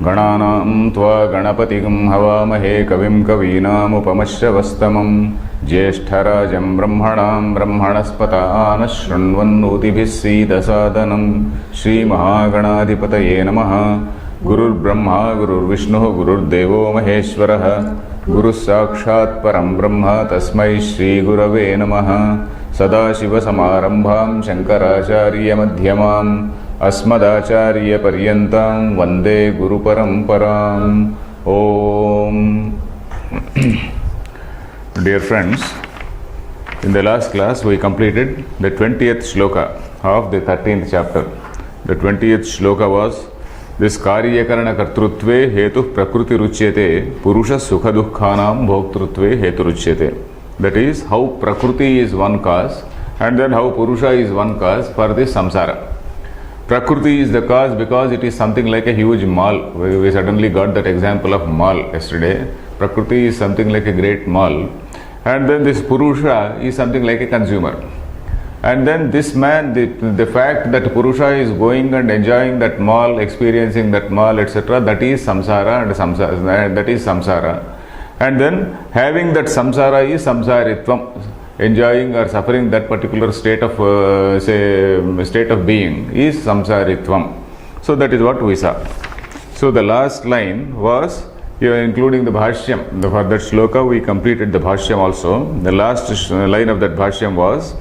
गणानां त्वा गणपतिं हवामहे कविं कवीनामुपमश्रवस्तमं ज्येष्ठराजं ब्रह्मणां ब्रह्मणस्पतानः शृण्वन्नोतिभिः सीदसादनं श्रीमहागणाधिपतये नमः। गुरुर्ब्रह्मा गुरुर्विष्णुः गुरुर्देवो महेश्वरः गुरुः साक्षात् परं ब्रह्म तस्मै श्रीगुरवे नमः। सदाशिवसमारम्भां शङ्कराचार्यमध्यमाम् अस्मदाचार्यपर्यन्तां वन्दे गुरुपरम्पराम्। ॐ Dear friends, in the last class we completed the 20th shloka of the 13th chapter. The 20th shloka was this karyakarana kartrutve hetu prakriti ruchyate purusha sukha dukkhanam bhoktrutve hetu ruchyate. That is how prakriti is one cause and then how purusha is one cause for this samsara. Prakriti is the cause because it is something like a huge mall. We suddenly got that example of mall yesterday. Prakriti is something like a great mall. And then this Purusha is something like a consumer. And then this man, the fact that Purusha is going and enjoying that mall, experiencing that mall, etc., that is samsara and that is samsara. And then having that samsara is samsaritvam. Enjoying or suffering that particular state of state of being is samsaritvam. So that is what we saw. So the last line was including the bhashyam. For that shloka we completed the bhashyam also. The last line of that bhashyam was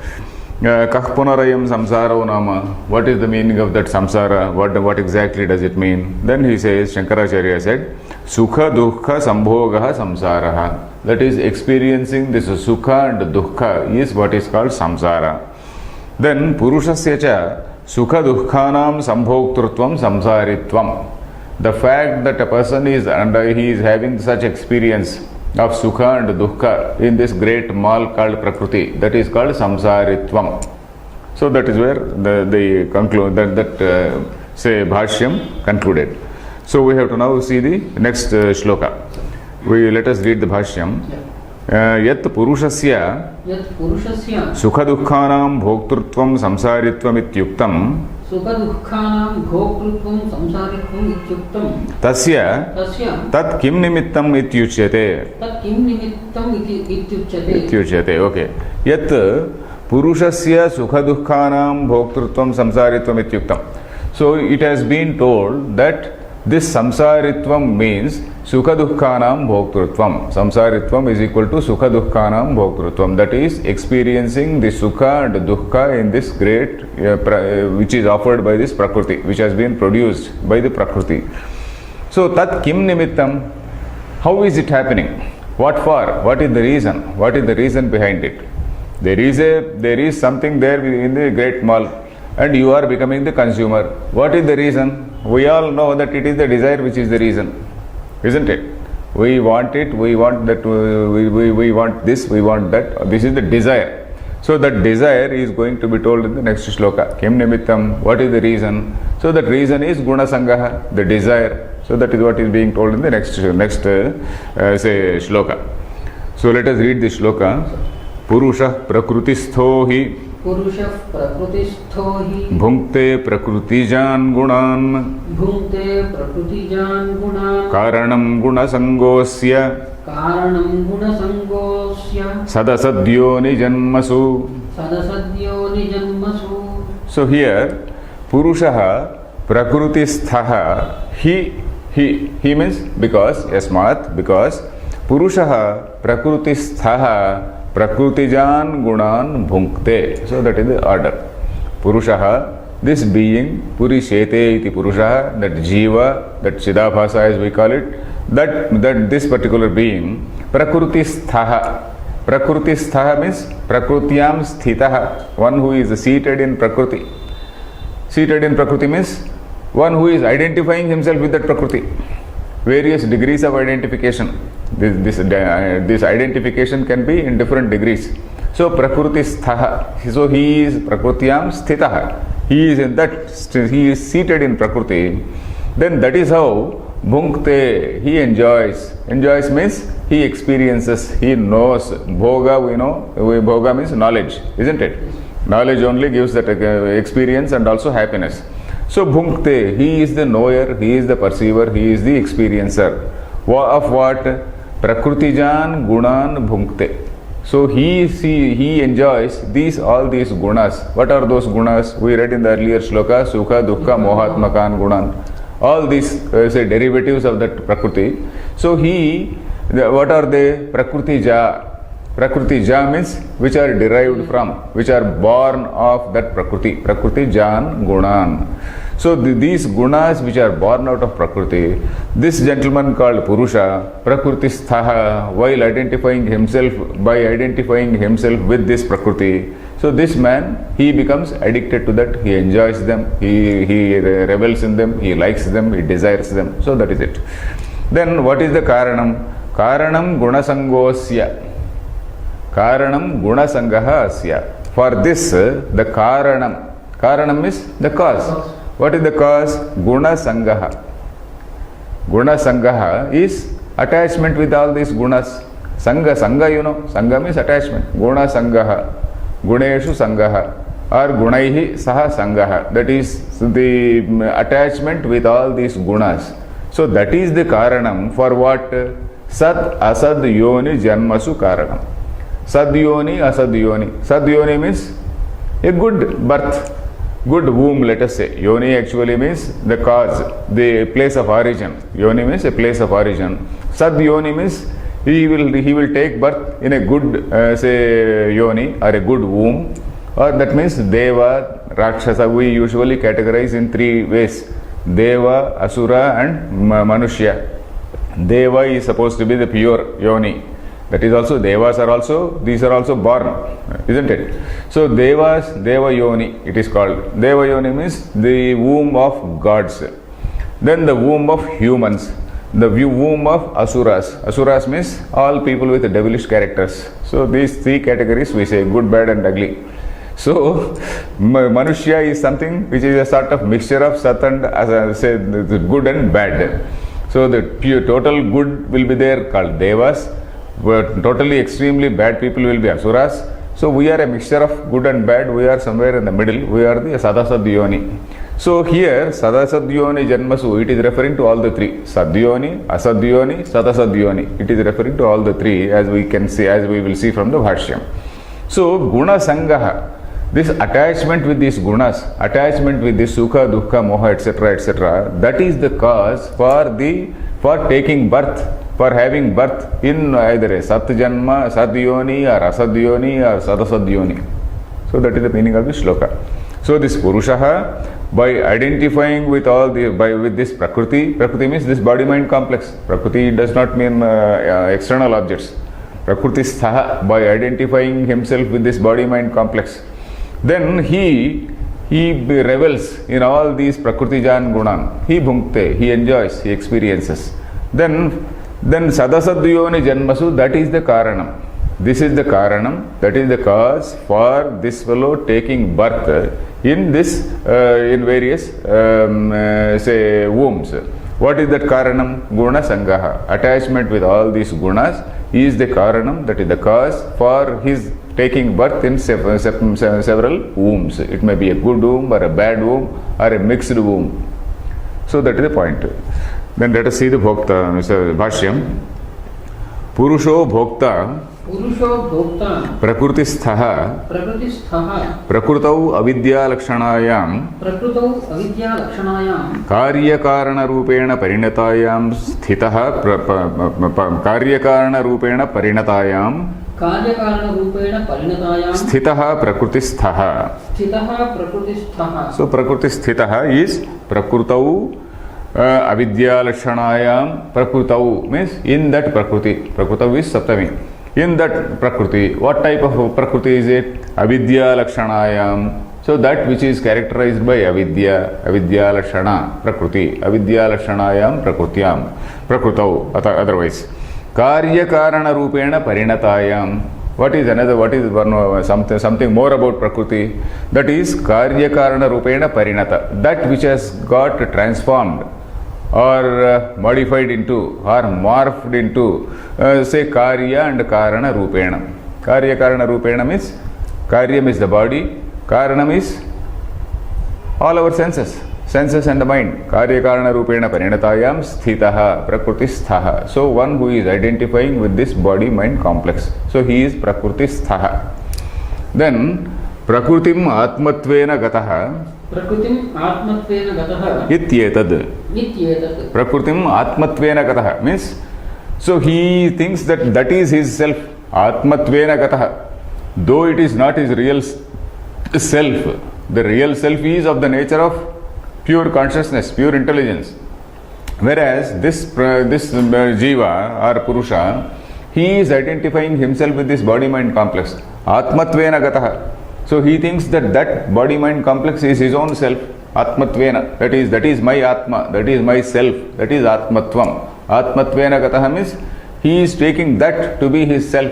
kah punarayam samsaro nama. What is the meaning of that samsara? What exactly does it mean? Then he says, Shankaracharya said, sukha dukkha sambhogaha samsaraha. That is, experiencing this sukha and dukkha is what is called samsara. Then purushasya cha sukha dukkhanam sambhoktrutvam samsaritvam. The fact that a person is he is having such experience of sukha and dukkha in this great mall called prakriti, that is called samsaritvam. So that is where the conclude that bhashyam concluded. So we have to now see the next shloka. Let us read the bhashyam. Yat purushasya sukha dukkhanam bhoktrutvam samsaritvam ityuktam tasya tat kim nimittam ityuchyate. Okay. Yat purushasya sukha dukkhanam bhoktrutvam samsaritvam ityuktam. So it has been told that this samsaritvam means sukha dukkhanam bhoktrutvam. Samsaritvam is equal to sukha dukkhanam bhoktrutvam. That is experiencing the sukha and dukkha in this great which is offered by this prakriti, which has been produced by the prakriti. So tat kim nimittam? How is it happening? What for? What is the reason? What is the reason behind it? There is something there in the great mall and you are becoming the consumer. What is the reason? We all know that it is the desire which is the reason, isn't it? We want it, we want that, we want this, we want that. This is the desire. So that desire is going to be told in the next shloka. Kim nimittam? What is the reason? So that reason is guna sangaha, the desire. So that is what is being told in the next shloka. So let us read this shloka. Purusha prakrutistho hi Bhunkte prakrutijan gunan Karanam gunasangosya Sadasadyo nijanmasu. So here Purushaha prakrutisthaha he means because Purushaha prakrutisthaha Prakrutijan gunan bhunkte. So that is the order. Purushaha, this being, Purishete iti Purushaha, that Jiva, that Chidabhasa as we call it, that this particular being, Prakrutisthaha. Prakrutisthaha means Prakrutyam sthitaha, one who is seated in Prakriti. Seated in Prakriti means one who is identifying himself with that Prakriti. Various degrees of identification. This identification can be in different degrees. So prakrutisthaha. So he is prakrutyam sthitaha. He is in that. He is seated in prakriti. Then that is how bhunkte. He enjoys. Enjoys means he experiences. He knows. Bhoga, we know. Bhoga means knowledge, isn't it? Knowledge only gives that experience and also happiness. So bhunkte, he is the knower, he is the perceiver, he is the experiencer. Of what? Prakrutijan gunan bhunkte. So he enjoys all these gunas. What are those gunas? We read in the earlier shloka, sukha, dukkha, mohatmakan gunan. All these say derivatives of that prakriti. So what are they? Prakrutija. Prakrutija means which are derived from, which are born of that prakriti. Prakrutijan gunan. So these gunas which are born out of Prakriti, this gentleman called Purusha, Prakrutisthaha, while identifying himself with this Prakriti, so this man, he becomes addicted to that, he enjoys them, he revels in them, he likes them, he desires them. So that is it. Then what is the Karanam? Karanam Gunasangosya. Karanam Gunasangaha Asya. For this, the Karanam is the cause. What is the cause? Guna Sangaha. Guna Sangaha is attachment with all these gunas. Sangha, you know. Sangha means attachment. Guna Sangaha. Guneshu Sangaha. Or Gunaihi Saha Sangaha. That is the attachment with all these gunas. So that is the Karanam for what? Sat Asad Yoni Janmasu Karanam. Sad Yoni Asad Yoni. Sad Yoni means a good birth. Good womb, let us say. Yoni actually means the cause, the place of origin. Yoni means a place of origin. Sad Yoni means he will take birth in a good, say, Yoni or a good womb. Or that means Deva, Rakshasa. We usually categorize in three ways. Deva, Asura and Manushya. Deva is supposed to be the pure Yoni. That is also, Devas are also, these are also born, isn't it? So Devas, Deva Yoni, it is called. Deva Yoni means the womb of gods. Then the womb of humans. The womb of Asuras. Asuras means all people with devilish characters. So these three categories we say, good, bad and ugly. So Manushya is something which is a sort of mixture of Sat and, as I say, the good and bad. So the pure total good will be there called Devas. Totally extremely bad people will be Asuras. So we are a mixture of good and bad. We are somewhere in the middle. We are the Sadasad Yoni. So here Sadasad Yoni Janmasu, it is referring to all the three. Sadyoni, Asadyoni, Sadasad It is referring to all the three, as we can see, as we will see from the Bhashyam. So Guna Sangaha, this attachment with these gunas, attachment with this Sukha, Dukkha, Moha, etc., that is the cause for taking birth, for having birth in either a Sat Janma, Sadyoni or Asadyoni or Sadasadyoni. So that is the meaning of this shloka. So this Purushaha, by identifying with with this Prakriti means this body-mind complex. Prakriti does not mean external objects. Prakriti Sthaha, by identifying himself with this body-mind complex, then he revels in all these Prakrutijan Gunan. He bhunkte, he enjoys, he experiences. Then Sadasadyoni Janmasu, that is the Karanam. This is the Karanam, that is the cause for this fellow taking birth in this, in various, say, wombs. What is that Karanam? Guna Sangaha. Attachment with all these gunas is the Karanam, that is the cause for his taking birth in several wombs. It may be a good womb or a bad womb or a mixed womb. So that is the point. Then let us see the Bhokta, Mr. Bhashyam. Purusho Bhokta Prakrutisthaha Prakrutau Avidya Lakshanayam Karyakarana Rupena Parinatayam Sthitaha Karyakarana Rupena Parinatayam Sthitaha Prakrutisthaha. So Prakrutisthaha is Prakrutau Avidya Lakshanayam. Prakrutau means in that Prakriti. Prakrutau is Saptami. In that Prakriti, what type of Prakriti is it? Avidya Lakshanayam. So that which is characterized by Avidya Lakshana, Prakriti. Avidya Lakshanayam Prakrutyam. Prakrutau, otherwise. Karya Karana Rupena Parinatayam. What is something more about Prakriti? That is Karya Karana Rupena Parinata. That which has got transformed or modified into or morphed into, say, Karya and Karana Rupena. Karya Karana Rupena means, Karyam is the body, Karanam is all our senses. senses and the mind. Karyakarana rupena parinatayam sthitaha prakrutisthaha. So one who is identifying with this body-mind complex. So he is prakrutisthaha. Then prakrutim atmatvena gataha. Prakrutim atmatvena gataha. Ityetad. Prakrutim atmatvena gataha means, so he thinks that that is his self. Atmatvena gataha. Though it is not his real self, the real self is of the nature of pure consciousness, pure intelligence. Whereas this jiva or purusha, he is identifying himself with this body-mind complex. Atmatvena gataha. So he thinks that that body-mind complex is his own self. Atmatvena. That is my atma. That is my self. That is atmatvam. Atmatvena gataha means he is taking that to be his self.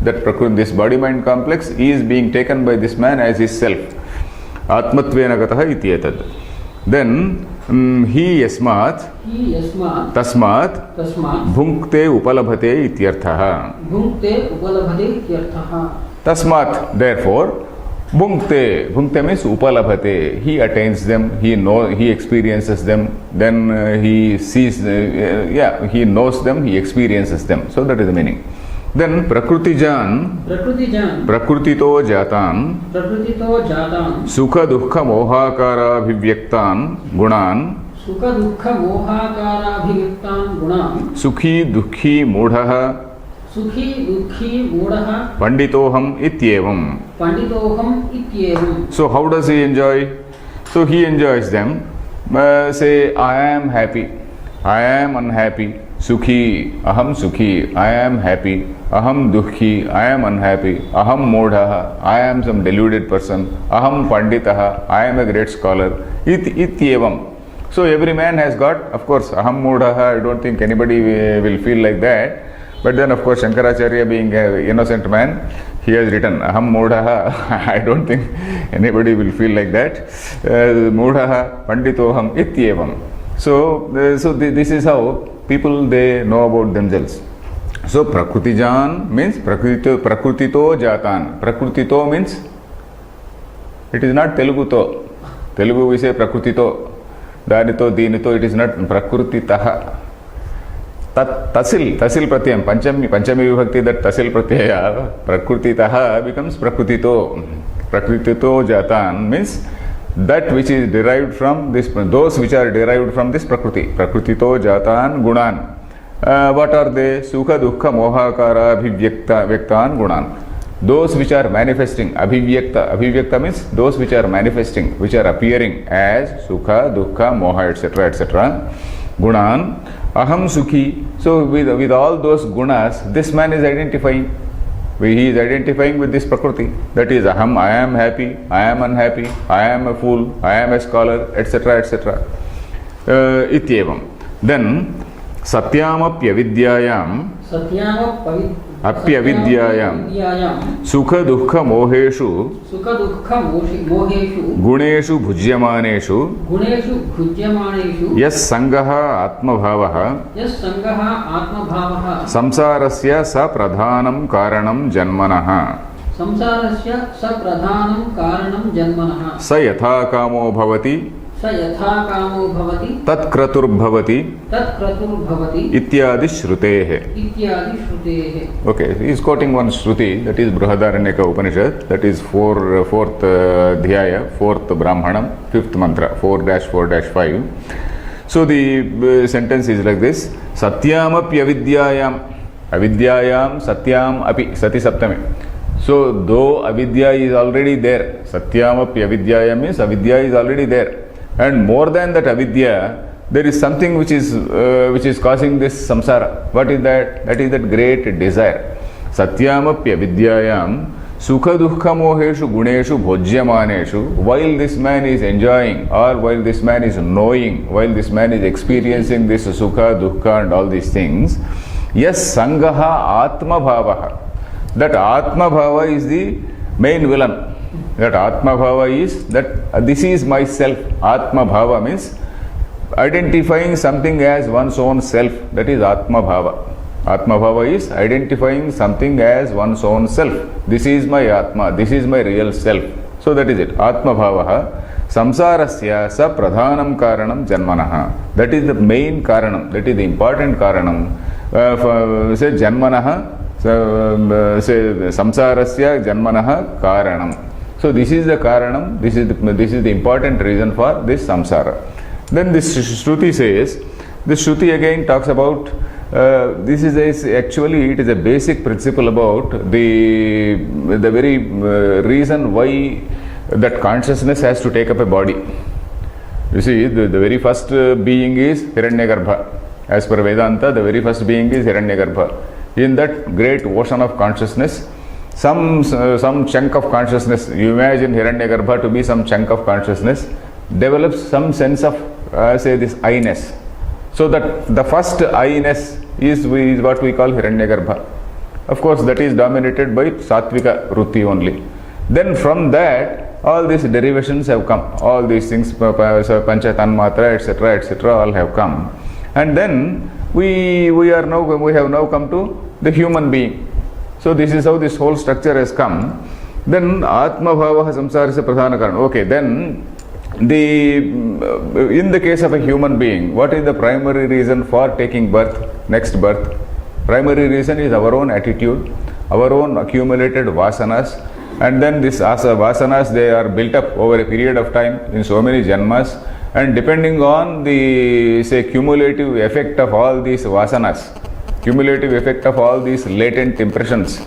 That this body-mind complex is being taken by this man as his self. Atmatvena gataha ityetad. Then he yasmat tasmat bhunkte upalabhate ityarthaha. Tasmat, therefore, bhunkte means upalabhate. He attains them, he experiences them, then he sees, he knows them, he experiences them. So that is the meaning. Then prakrutijan prakrutito jatan sukha dukkha mohakara abhivyaktan gunan sukhi dukkhi mudhaha panditoham ityevam. So how does he enjoy? So he enjoys them. Say, I am happy, I am unhappy. Sukhi, I am happy. Aham dukhi, I am unhappy. Aham modhaha, I am some deluded person. Aham panditaha, I am a great scholar. Ityevam. So every man has got, of course, aham modhaha, I don't think anybody will feel like that. But then, of course, Shankaracharya being an innocent man, he has written aham modhaha. I don't think anybody will feel like that. Modhaha panditoham ityevam. So this is how people, they know about themselves. So prakrutijan means prakrutito jatan. Prakrutito means, it is not Teluguto. Telugu we say prakrutito. Danito, dinito, it is not prakrutitaha. Tasil pratyam, panchami vibhakti, that tasil pratyaya, prakrutitaha becomes prakrutito. Prakrutito jatan means that which is derived from this, those which are derived from this prakriti. Prakrutito jatan gunan. What are they? Sukha dukkha mohakara abhivyaktan gunan. Those which are manifesting, abhivyakta means those which are manifesting, which are appearing as sukha, dukkha, moha, etc., etc. Gunan, aham sukhi. So with all those gunas, this man is identifying. He is identifying with this prakriti. That is aham, I am happy, I am unhappy, I am a fool, I am a scholar, etc., etc. Ityevam. Then satyam apyavidyayam sukha dukkha moheshu guneshu bhujyamaneshu yas sangaha atmabhavaha samsarasya sa pradhanam karanam janmanaha sa yatha kamo bhavati तत्क्रतुर भवति इत्यादि श्रुतेः. Okay, he is quoting one Shruti, that is Brihadaranyaka Upanishad, that is fourth dhyaya, fourth Brahmanam, fifth mantra, 4-4-5. So the sentence is like this: Satyam apyavidyayam, avidyayam satyam api, sati saptami. So though avidya is already there, satyam apyavidyayam means avidya is already there. And more than that avidya, there is something which is causing this samsara. What is that? That is that great desire. Satyamapya vidyayam sukha dukkha moheshu guneshu bhojyamaneshu. While this man is enjoying, or while this man is knowing, while this man is experiencing this sukha, dukkha and all these things, yes, sangaha atma bhavaha. That atma bhava is the main villain. That Atma Bhava is that this is myself. Atma Bhava means identifying something as one's own self. That is Atma Bhava. Atma Bhava is identifying something as one's own self. This is my Atma. This is my real self. So that is it. Atma Bhava Samsarasya sa pradhanam karanam janmanaha. That is the main karanam, that is the important karanam. Say janmanaha, say samsarasya janmanaha karanam. So this is the karanam, this is the important reason for this samsara. Then this Shruti says, this Shruti again talks about, this is actually it is a basic principle about the very reason why that consciousness has to take up a body. You see, the very first being is Hiranyagarbha. As per Vedanta, the very first being is Hiranyagarbha. In that great ocean of consciousness, some chunk of consciousness, you imagine Hiranyagarbha to be some chunk of consciousness, develops some sense of, say, this I-ness. So that the first I-ness is what we call Hiranyagarbha. Of course, that is dominated by Sattvika Vrutti only. Then from that, all these derivations have come. All these things, Pancha Tanmatra, etc., all have come. And then we have now come to the human being. So this is how this whole structure has come. Then Atma Bhavaha Samsarasya Pradhana Karanam. Okay, then in the case of a human being, what is the primary reason for taking birth, next birth? Primary reason is our own attitude, our own accumulated vasanas, and then these vasanas, they are built up over a period of time in so many janmas, and depending on the, say, cumulative effect of all these vasanas, cumulative effect of all these latent impressions,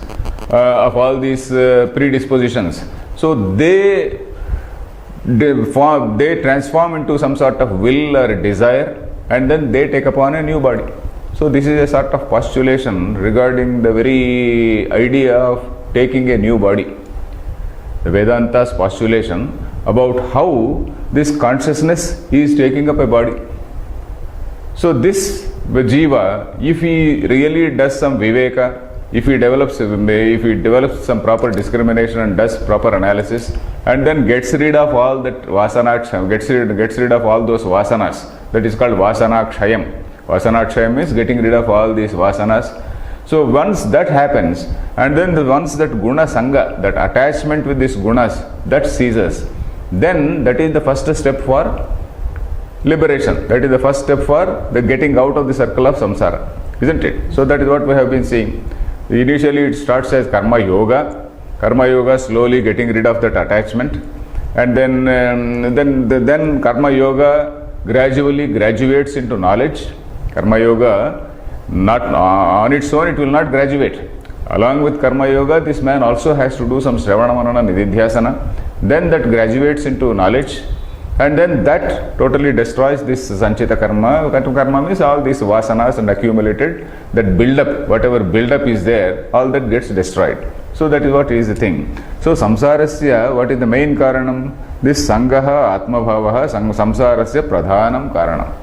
of all these predispositions, so they transform into some sort of will or desire, and then they take upon a new body. So this is a sort of postulation regarding the very idea of taking a new body. The Vedanta's postulation about how this consciousness is taking up a body. So this jiva, if he really does some viveka, if he develops some proper discrimination and does proper analysis, and then gets rid of all that vasana, gets rid of all those vasanas, that is called vasanakshayam. Vasanakshayam is getting rid of all these vasanas. So once that happens, and then once that guna sangha, that attachment with these gunas, that ceases, then that is the first step for liberation. That is the first step for the getting out of the circle of samsara, isn't it? So that is what we have been seeing. Initially it starts as karma yoga slowly getting rid of that attachment, and then karma yoga gradually graduates into knowledge. Karma yoga, not on its own, it will not graduate. Along with karma yoga, this man also has to do some shravana manana nididhyasana. Then that graduates into knowledge, and then that totally destroys this sanchita karma. Karma means all these vasanas and accumulated, that build up, whatever build up is there, all that gets destroyed. So that is what is the thing. So samsarasya, what is the main karanam? This sangaha atma bhavaha samsarasya pradhanam karanam.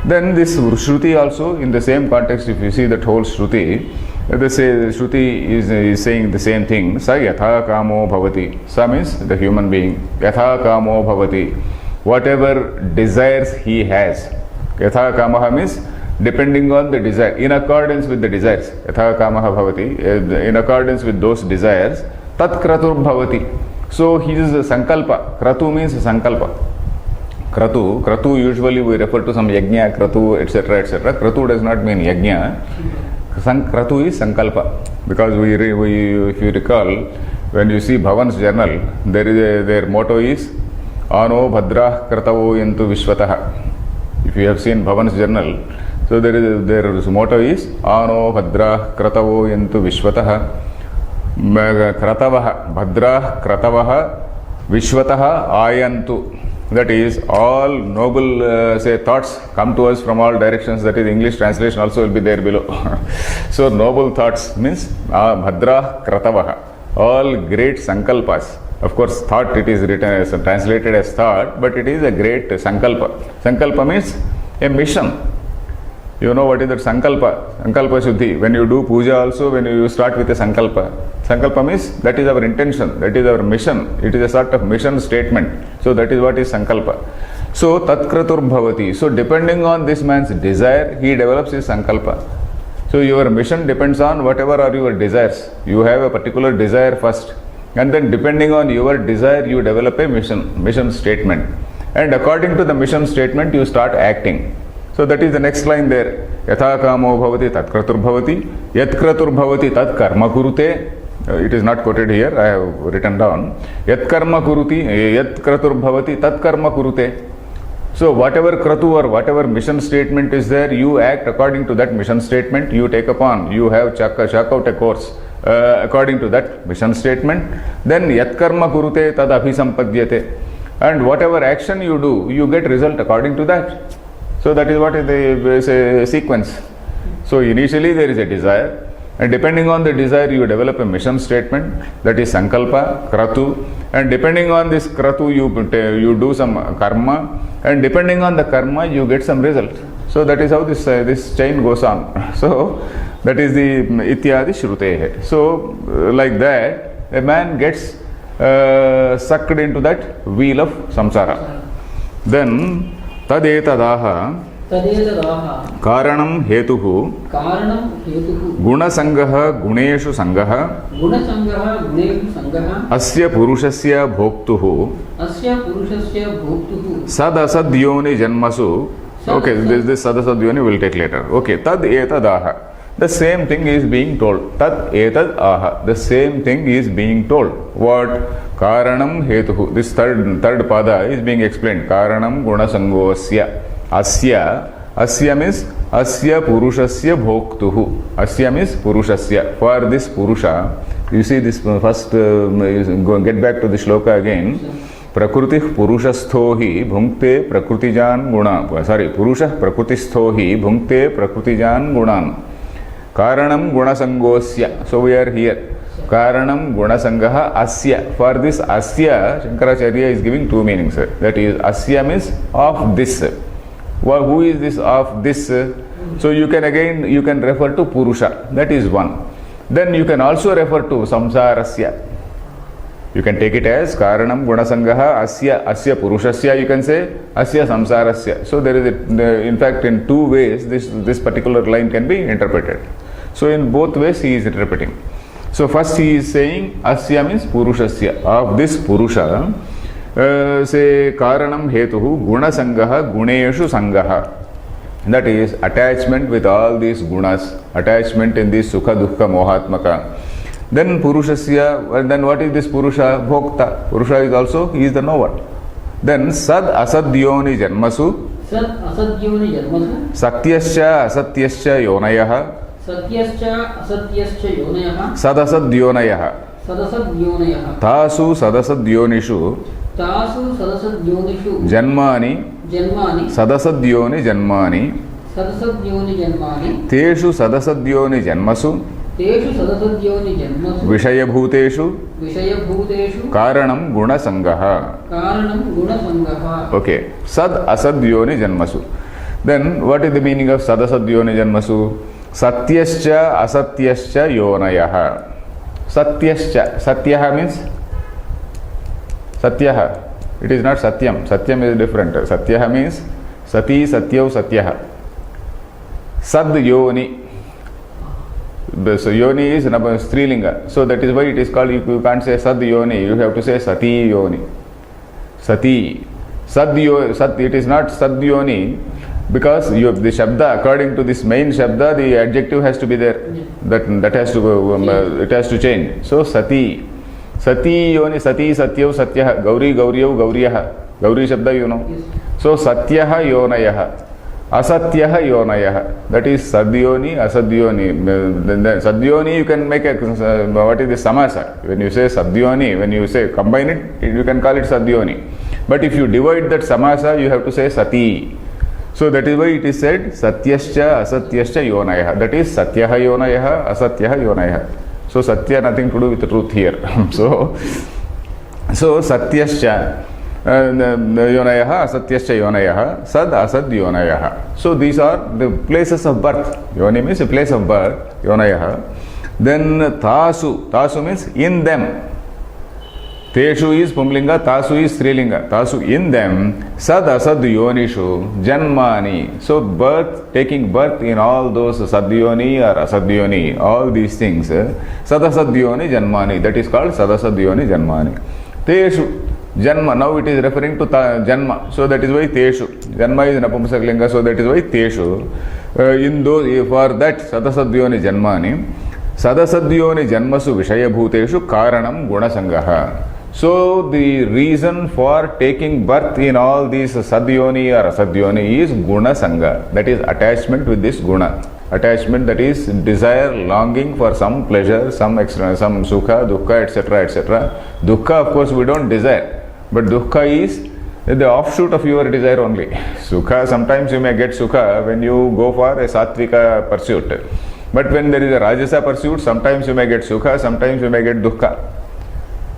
Then this Shruti also, in the same context, if you see that whole Shruti, Shruti is saying the same thing. Sa yatha kamo bhavati. Sa means the human being. Yatha kamo bhavati. Whatever desires he has. Yatha kamaha means depending on the desire, in accordance with the desires. Yatha kamaha bhavati. In accordance with those desires. Tat kratur bhavati. So his sankalpa. Kratu means sankalpa. Kratu usually we refer to some yajna, kratu, etc., etc. Kratu does not mean yajna. Kratu is sankalpa, because we if you recall, when you see Bhavan's journal, their motto is Ano Bhadrah Kratavo Yantu Vishwataha. If you have seen Bhavan's journal, so their motto is Ano Bhadrah Kratavo Yantu Vishwataha. Kratavaha, Bhadrah Kratavaha Vishwataha Ayantu. That is, all noble say thoughts come to us from all directions. That is, English translation also will be there below. So noble thoughts means Bhadra Kratavaha. All great sankalpas. Of course, thought, it is written as translated as thought, but it is a great sankalpa. Sankalpa means a mission. You know what is that sankalpa? Sankalpa Shuddhi. When you do puja also, when you start with a sankalpa. Sankalpa means that is our intention, that is our mission. It is a sort of mission statement. So that is what is sankalpa. So tatkratur bhavati. So depending on this man's desire, he develops his sankalpa. So your mission depends on whatever are your desires. You have a particular desire first. And then depending on your desire, you develop a mission statement. And according to the mission statement, you start acting. So that is the next line there. Yatha kamo bhavati tat kratur bhavati, yat kratur bhavati tat karma kurute. It is not quoted here, I have written down. Yat karma kuruti, yat kratur bhavati tat karma kurute. So whatever kratu or whatever mission statement is there, you act according to that mission statement. You take upon, you have chuck out a course according to that mission statement. Then yat karma kurute tad abhisampadhyate. And whatever action you do, you get result according to that. So that is what is a sequence. So initially there is a desire, and depending on the desire you develop a mission statement, that is sankalpa, kratu, and depending on this kratu you do some karma, and depending on the karma you get some result. So that is how this chain goes on. So that is the ityadi shrutehe. So like that a man gets sucked into that wheel of samsara. Then tadetadaha तदेतदाह कारणं हेतुः गुणसंगः गुणेषु संगः अस्य पुरुषस्य भोक्तुः सदसद्योनि जन्मसु. Okay, this sadasadyoni will take later. Okay, tad etadaha. The same thing is being told. Tad etad aha. The same thing is being told. What? Karanam hetuhu. This third pada is being explained. Karanam gunasangosya. Asya means asya purushasya bhoktuhu. Asya means purushasya. For this purusha, you see this first, get back to the shloka again. Prakrutih purushastho hi bhunkte prakrutijan guna. Purushah prakrutistho hi bhunkte prakrutijan gunan. Karanam gunasangosya. So we are here. Karanam gunasangaha asya. For this asya, Shankaracharya is giving two meanings. That is, asya means of this. Well, who is this of this? So you can refer to Purusha. That is one. Then you can also refer to Samsarasya. You can take it as Karanam Gunasangaha Asya Purushasya. You can say Asya Samsarasya. So there is in fact in two ways this particular line can be interpreted. So in both ways he is interpreting. So first he is saying Asya means Purushasya. Of this Purusha, say Karanam Hetuhu Gunasangaha Guneshu Sangaha. That is attachment with all these gunas, attachment in this Sukha Dukkha Mohatmaka. Then Purushasya, then what is this Purusha? Bhokta. Purusha is also, he is the knower. Then Sad Asadyoni Janmasu Satyascha Asatyascha Yonayaha Sadasadyonayaha Tasu Sadasadyonishu Janmani Sadasadyoni Janmani Teshu Sadasadyoni Janmasu Vishayabhuteshu Karanam Gunasangaha. Okay. Sad Asadyoni Janmasu. Then what is the meaning of Sadasadyoni Janmasu? Satyascha Asatyascha Yonayaha. Satyascha. Satyaha means Satyaha. It is not Satyam. Satyam is different. Satyaha means Sati, Satyav, Satyaha. Sad Yoni. So Yoni is Strilinga. So that is why it is called, you can't say Sad Yoni. You have to say Sati Yoni. Sati. Sad, it is not Sad Yoni because the Shabda, according to this main Shabda, the adjective has to be there. That has to, it has to change. So Sati. Sati Yoni, Sati, Satyav, Satyaha, Gauri, Gauriyav, Gauriyaha. Gauri Shabda you know. So Satyaha Yonayaha. Asatyaha Yonayaha. That is Sadyoni, Asadyoni. Then Sadyoni you can make a, what is the Samasa? When you say Sadyoni, when you say combine it, you can call it Sadyoni. But if you divide that Samasa, you have to say Sati. So that is why it is said Satyascha, Asatyascha Yonayaha. That is Satyaha Yonayaha, Asatyaha Yonayaha. So Satya nothing to do with the truth here. so Satyascha Yonayaha, Asatyascha Yonayaha, Sad Asad Yonayaha. So these are the places of birth. Yoni means a place of birth, Yonayaha. Then Tasu, Tasu means in them. Teshu is Pumlinga, Tasu is Strilinga. Tasu, in them, Sad Asad Yonishu, Janmani. So birth, taking birth in all those Sadyoni or Asadyoni, all these things, Sad Asad Yoni Janmani. That is called Sad Asad Yoni Janmani. Teshu, Janma. Now it is referring to Janma. So that is why Teshu. Janma is Napumsaklinga, so that is why Teshu. In those, for that Sadasadyoni Janmani, Sadasadyoni Janmasu Vishayabhuteshu Karanam Gunasangaha. So the reason for taking birth in all these Sadyoni or Asadyoni is Gunasanga. That is attachment with this Guna. Attachment, that is desire, longing for some pleasure, some extra, some Sukha, Dukkha, etc., etc. Dukkha, of course, we don't desire. But Dukkha is the offshoot of your desire only. Sukha, sometimes you may get Sukha when you go for a Sattvika pursuit. But when there is a Rajasa pursuit, sometimes you may get Sukha, sometimes you may get Dukkha.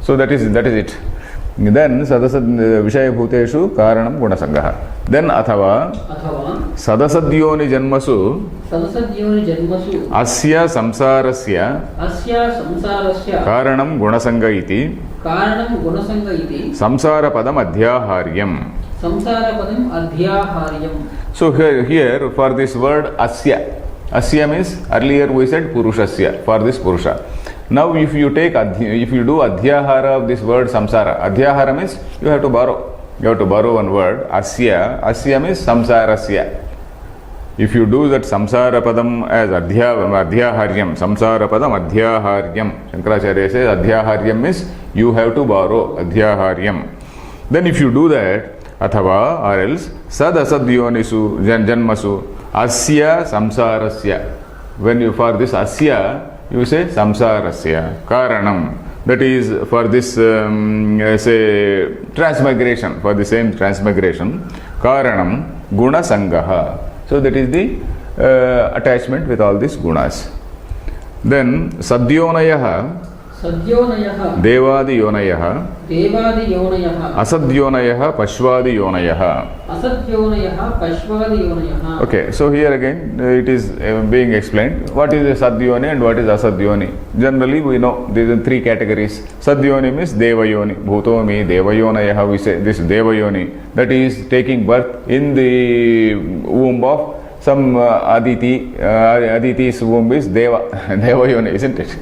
So that is it. Then Sadasad Vishayabhuteshu Karanam Gunasangaha. Then Athava Sadasadyoni Janmasu Asya Samsarasya Karanam Gunasanga iti Samsara Padam Adhyaharyam. So here for this word Asya. Asya means earlier we said Purushasya, for this Purusha. Now if you do Adhyahara of this word Samsara, Adhyahara means you have to borrow. You have to borrow one word. Asya. Asya means Samsarasya. If you do that Samsara Padam as Adhyaharyam, Samsara Padam Adhyaharyam, Shankaracharya says Adhyaharyam means you have to borrow Adhyaharyam. Then if you do that, Athava or else Sad Asadyonisu Janmasu Asya Samsarasya. When you for this Asya, you say Samsarasya Karanam. That is for this say transmigration, for the same transmigration. Karanam Gunasangaha. So that is the attachment with all these gunas. Then Sadyonayaha Devadi Yonayaha Asadyonayaha Pashvadi Yonayaha. Okay, so here again it is being explained what is a Sadyoni and what is Asadyoni. Generally we know these are three categories. Sadyoni means Devayoni, Bhutomi, Devayonayaha, we say this Devayoni, that is taking birth in the womb of some Aditi. Aditi's womb is Devayoni, isn't it?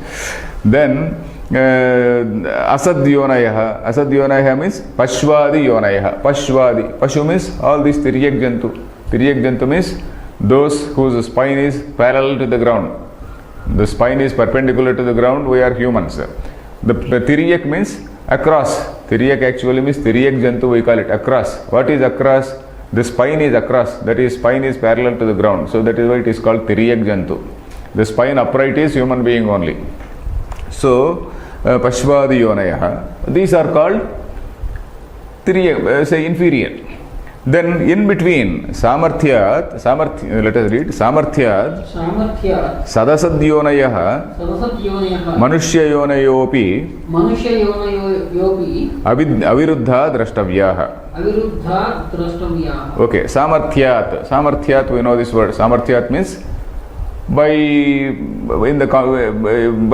Then Asadyonayaha. Asadyonayaha means Pashvadi Yonayaha. Pashvadi. Pashu means all these Tiryak Jantu. Tiryak Jantu means those whose spine is parallel to the ground. The spine is perpendicular to the ground, we are humans. The Tiryak means across. Tiryak actually means Tiryak Jantu, we call it across. What is across? The spine is across. That is, spine is parallel to the ground. So that is why it is called Tiryak Jantu. The spine upright is human being only. So, Pashvadi Yonayaha. These are called say inferior. Then in between Samarthyat, let us read Samarthyat Sadasadyonayaha Manushya Yonayopi Aviruddha Drashtavyaha. Okay, Samarthyat. Samarthyat, we know this word. Samarthyat means by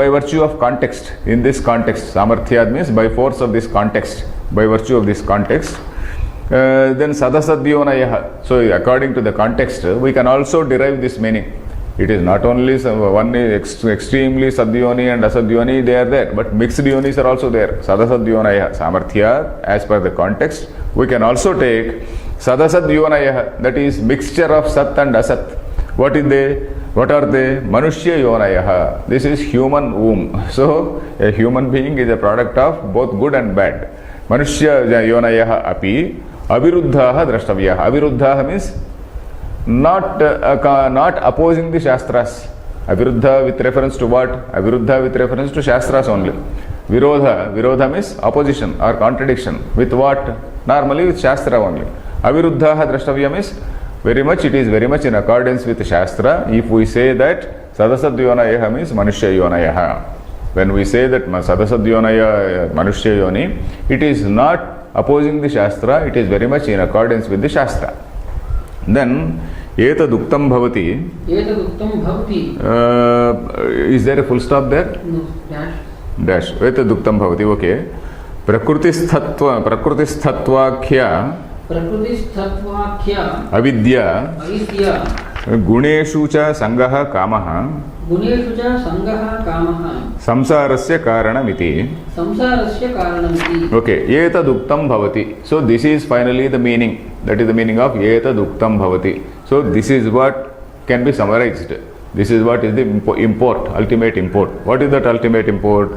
virtue of context. In this context, Samarthyat means by force of this context, by virtue of this context. Then Sadasadyonayaha. So according to the context, we can also derive this meaning. It is not only one is extremely Sadyoni and Asadyoni, they are there, but mixed yonis are also there. Sadasadyonayaha, Samarthyat, as per the context. We can also take Sadasadyonayaha, that is mixture of Sat and Asat. What are they? Manushya Yonayaha. This is human womb. So a human being is a product of both good and bad. Manushya Yonayaha api Aviruddhaha Drashtavyaha. Aviruddhaha means not opposing the Shastras. Aviruddha with reference to what? Aviruddha with reference to Shastras only. Virodha means opposition or contradiction. With what? Normally with Shastra only. Aviruddhaha Drashtavya means it is very much in accordance with Shastra. If we say that Sadasadyonayaha means Manushya Yonayaha. When we say that Sadasadyonaya Manushya Yoni, it is not opposing the Shastra, it is very much in accordance with the Shastra. Then, Etaduktam Bhavati. Is there a full stop there? No, dash. Etaduktam Bhavati, okay. प्रकृतिस्थत्वाख्य प्रकृतिस्थत्वाख्य अविद्या अविद्या गुणेषु च संगः कामः गुणेषु च संगः कामः संसारस्य कारणमिति. संसारस्य कारणमिति. Okay, etaduktam bhavati. So this is finally the meaning. That is the meaning of etaduktam bhavati. So this is what can be summarized. This is what is the import, ultimate import. What is that ultimate import?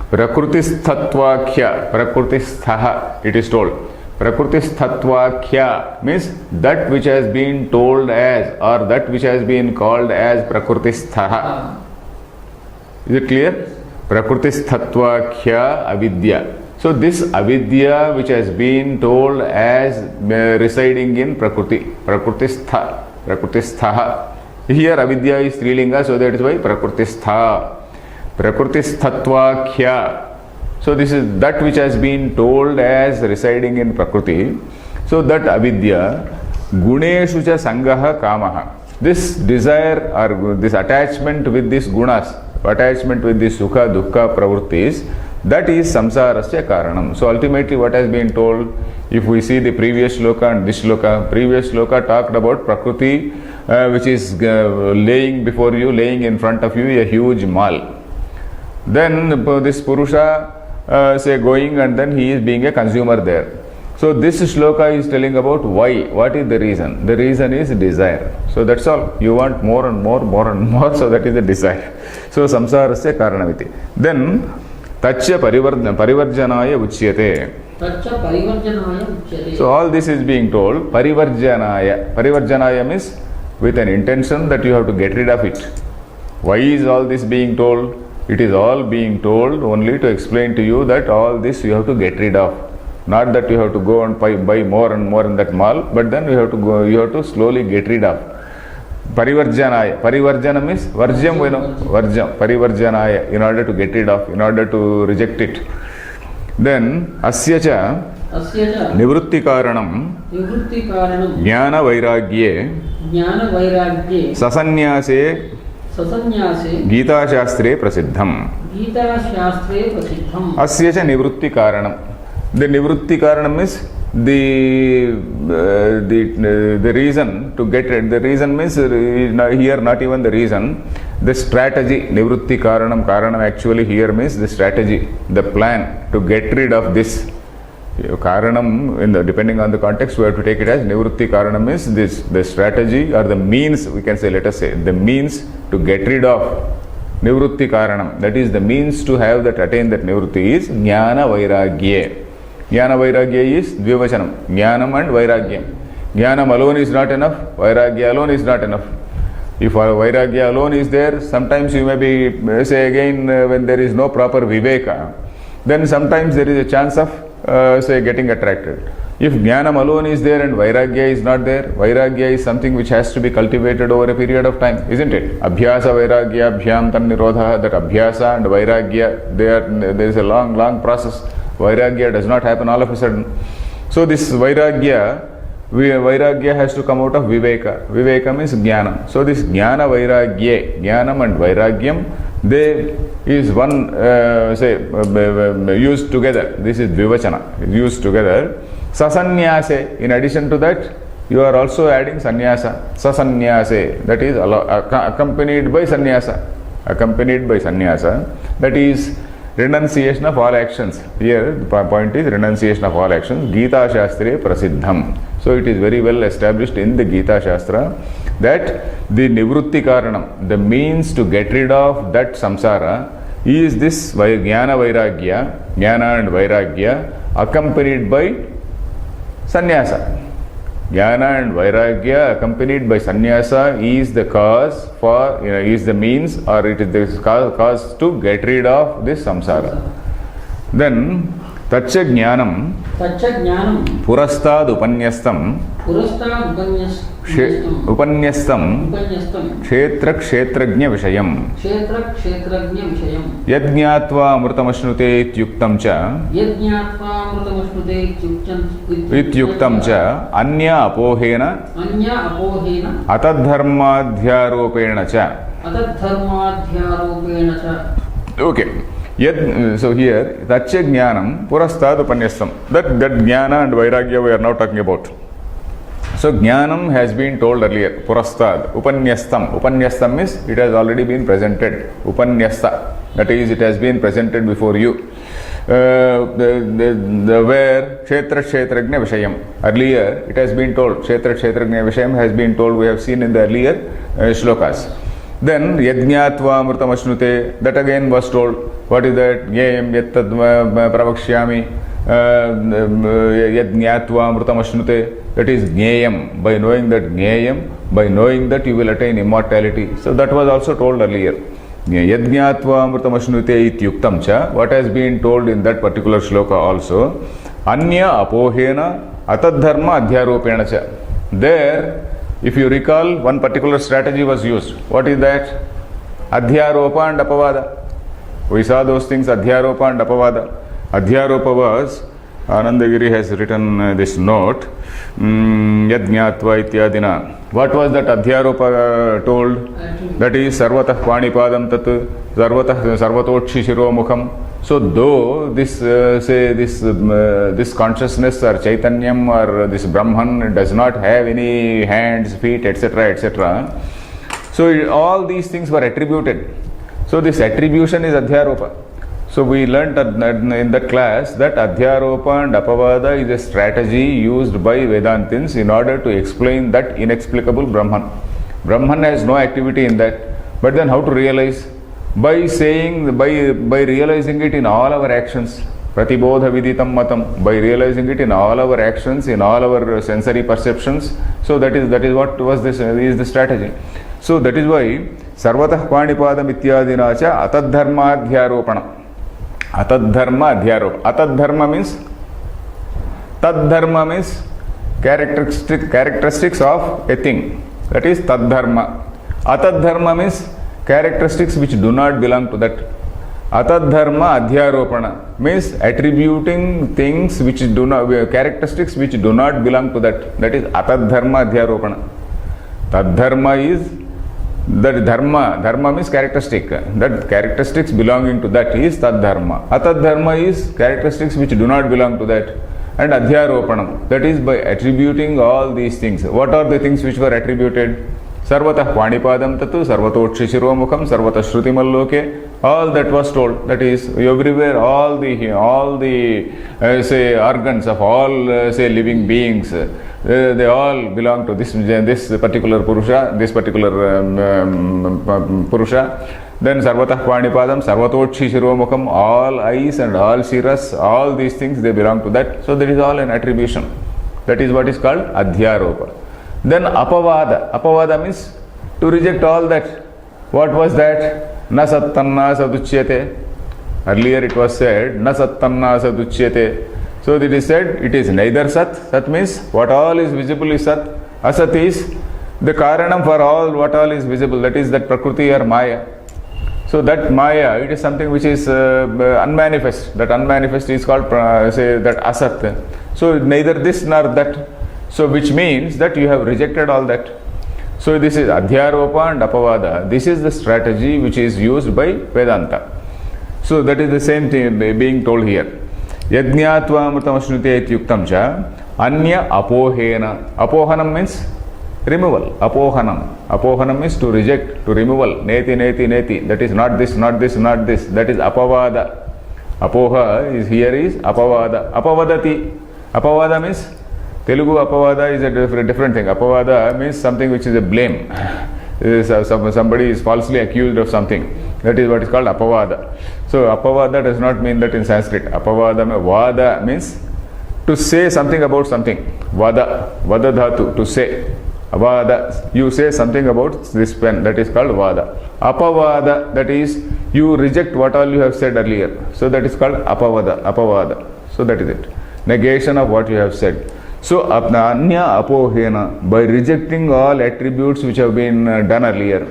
Prakrutisthatvakhya, prakrutisthaha, it is told. Prakrutisthatvakhya means that which has been told as, or that which has been called as prakrutisthaha. Is it clear? Prakrutisthatvakhya avidya. So this avidya which has been told as residing in prakriti, prakrutisthaha. Here avidya is strilinga, so that is why prakrutistha. Prakrutisthatvakhya. So this is that which has been told as residing in prakriti. So that avidya, guneshu cha sangaha kamaha. This desire or this attachment with these gunas, attachment with these sukha, dukkha, pravrittis, that is samsarasya karanam. So ultimately what has been told, if we see the previous shloka and this shloka, previous shloka talked about prakriti which is laying before you, laying in front of you a huge mall. Then this Purusha say going, and then he is being a consumer there. So this shloka is telling about why. What is the reason? The reason is desire. So that's all. You want more and more, more and more. So that is the desire. So samsarasya karanamiti. Then taccha parivarjanaya uchyate. Taccha parivarjanaya uchyate. So all this is being told. Parivarjanaya. Parivarjanaya means with an intention that you have to get rid of it. Why is all this being told? It is all being told only to explain to you that all this you have to get rid of. Not that you have to go and buy more and more in that mall, but then you have to slowly get rid of. Parivarjanaya. Parivarjana means varjam, varjam. Parivarjanaya, in order to get rid of, in order to reject it. Then asyacha nivrutti karanam jnana vairagye sasanyase Gita Shastre Prasiddham. Gita Shastre Prasiddham. Asya cha nivrutti karanam. The nivrutti karanam is the reason to get rid. The reason means here not even the reason. The strategy. Nivrutti karanam actually here means the strategy, the plan to get rid of this. Karanam, depending on the context, we have to take it as nivrutti karanam is this, the strategy or the means, we can say, let us say, the means to get rid of nivrutti karanam. That is the means to have that, attain that nivrutti is jnana vairagye. Jnana vairagye is dvivachanam. Jnanam and vairagya. Jnanam alone is not enough, vairagya alone is not enough. If vairagya alone is there, sometimes you may be, say again, when there is no proper viveka, then sometimes there is a chance of say getting attracted. If jnanam alone is there and vairagya is not there, vairagya is something which has to be cultivated over a period of time, isn't it? Abhyasa vairagya abhyam tan nirodha, that abhyasa and vairagya, there is a long process. Vairagya does not happen all of a sudden. So this vairagya has to come out of viveka. Viveka means jnana. So this jnana vairagya, jnanam and vairagyam, they is one used together. This is dvivachana, used together. Sasanyase, in addition to that, you are also adding sannyasa. Sasanyase, that is accompanied by sannyasa. Accompanied by sannyasa, that is renunciation of all actions. Here the point is renunciation of all actions. Gita Shastre Prasiddham. So it is very well established in the Gita Shastra that the nivrutti karanam, the means to get rid of that samsara, is this jnana vairagya, jnana and vairagya, accompanied by sannyasa. Jnana and vairagya accompanied by sannyasa is the cause for, is the means, or it is the cause to get rid of this samsara. Then taccha jnanam purastad upanyastam upanyastam kshetra kshetrajna vishayam yajñātvā amrutamashnute ityuktam ca anya apohena atadharmadhyaropena ca. Okay. So here, Tacha Jnanam Purastad Upanyastam. That Jnana and Vairagya we are now talking about. So Jnanam has been told earlier, Purastad, Upanyastam. Upanyastam means it has already been presented. Upanyasta, that is, it has been presented before you. Where Kshetra Kshetrajna Vishayam. Earlier, it has been told, Kshetra Kshetrajna Vishayam has been told, we have seen in the earlier shlokas. Then Yajñātva Amrutamashnute, that again was told. What is that? Jnayam yattad pravakshyami Yajñātva Amrutamashnute. That is Jnayam. By knowing that Jnayam, by knowing that you will attain immortality. So that was also told earlier. Yajñātva Amrutamashnute ityuktam cha. What has been told in that particular shloka also. Anya apohena atadharma adhyaropena cha. There, if you recall, one particular strategy was used. What is that? Adhyaropa and apavada. We saw those things, Adhyaropa and apavada. Adhyaropa was, Anandagiri has written this note, Yajñātva ityadina. What was that Adhyaropa told? That is Sarvatah Panipadam Tat, Sarvatotshi Shiromukham. So though this this consciousness or Chaitanyam or this Brahman does not have any hands, feet, etc., etc., so all these things were attributed. So this attribution is Adhyaropa. So we learnt in that class that Adhyaropa and Apavada is a strategy used by Vedantins in order to explain that inexplicable Brahman. Brahman has no activity in that. But then how to realize? By saying, by realizing it in all our actions. Pratibodha viditam matam. By realizing it in all our actions, in all our sensory perceptions. So that is what was this is the strategy. So that is why Sarvatah Panipadam ityadinacha atadharma adhyaropana. Atadharma adhyaropa. Atadharma means Tadharma means characteristics of a thing. That is Tadharma. Atadharma means characteristics which do not belong to that. Atadharma adhyaropana means attributing things which do not, characteristics which do not belong to that. That is Atadharma adhyaropana. Tadharma is that dharma means characteristic. That characteristics belonging to that is Tadharma. Atadharma is characteristics which do not belong to that. And adhyaropanam, that is by attributing all these things. What are the things which were attributed? Sarvatah Panipadam Tatu, Sarvatotshi Shiromukham, Sarvatah Shrutimalloke, all that was told. That is, everywhere, all the say organs of all say living beings, they all belong to this particular Purusha, this particular Purusha. Then Sarvatah Panipadam, Sarvatotshi Shiromukham, all eyes and all shiras, all these things, they belong to that. So that is all an attribution. That is what is called Adhyaropa. Then Apavada. Apavada means to reject all that. What was that? Na sattanna saduchyate. Earlier it was said, Na sattanna saduchyate. So it is said, it is neither Sat. Sat means what all is visible is Sat. Asat is the Karanam for all what all is visible. That is that Prakriti or Maya. So that Maya, it is something which is unmanifest. That unmanifest is called, say, that Asat. So neither this nor that. So which means that you have rejected all that. So this is Adhyaropa and Apavada. This is the strategy which is used by Vedanta. So that is the same thing being told here. Yajñātva amrutamashnute ityuktam cha anya apohena. Apohanam means removal. Apohanam means to reject, to removal. Neti. That is not this. That is apavada. Apoha is here is apavada. Apavadati. Apavada means Telugu apavada is a different thing. Apavada means something which is a blame. Somebody is falsely accused of something. That is what is called apavada. So apavada does not mean that in Sanskrit. Vada means to say something about something. Vada dhatu, to say. Avada, you say something about this pen. That is called vada. Apavada, that is you reject what all you have said earlier. So that is called apavada. So that is it. Negation of what you have said. So, anya apohena, by rejecting all attributes which have been done earlier,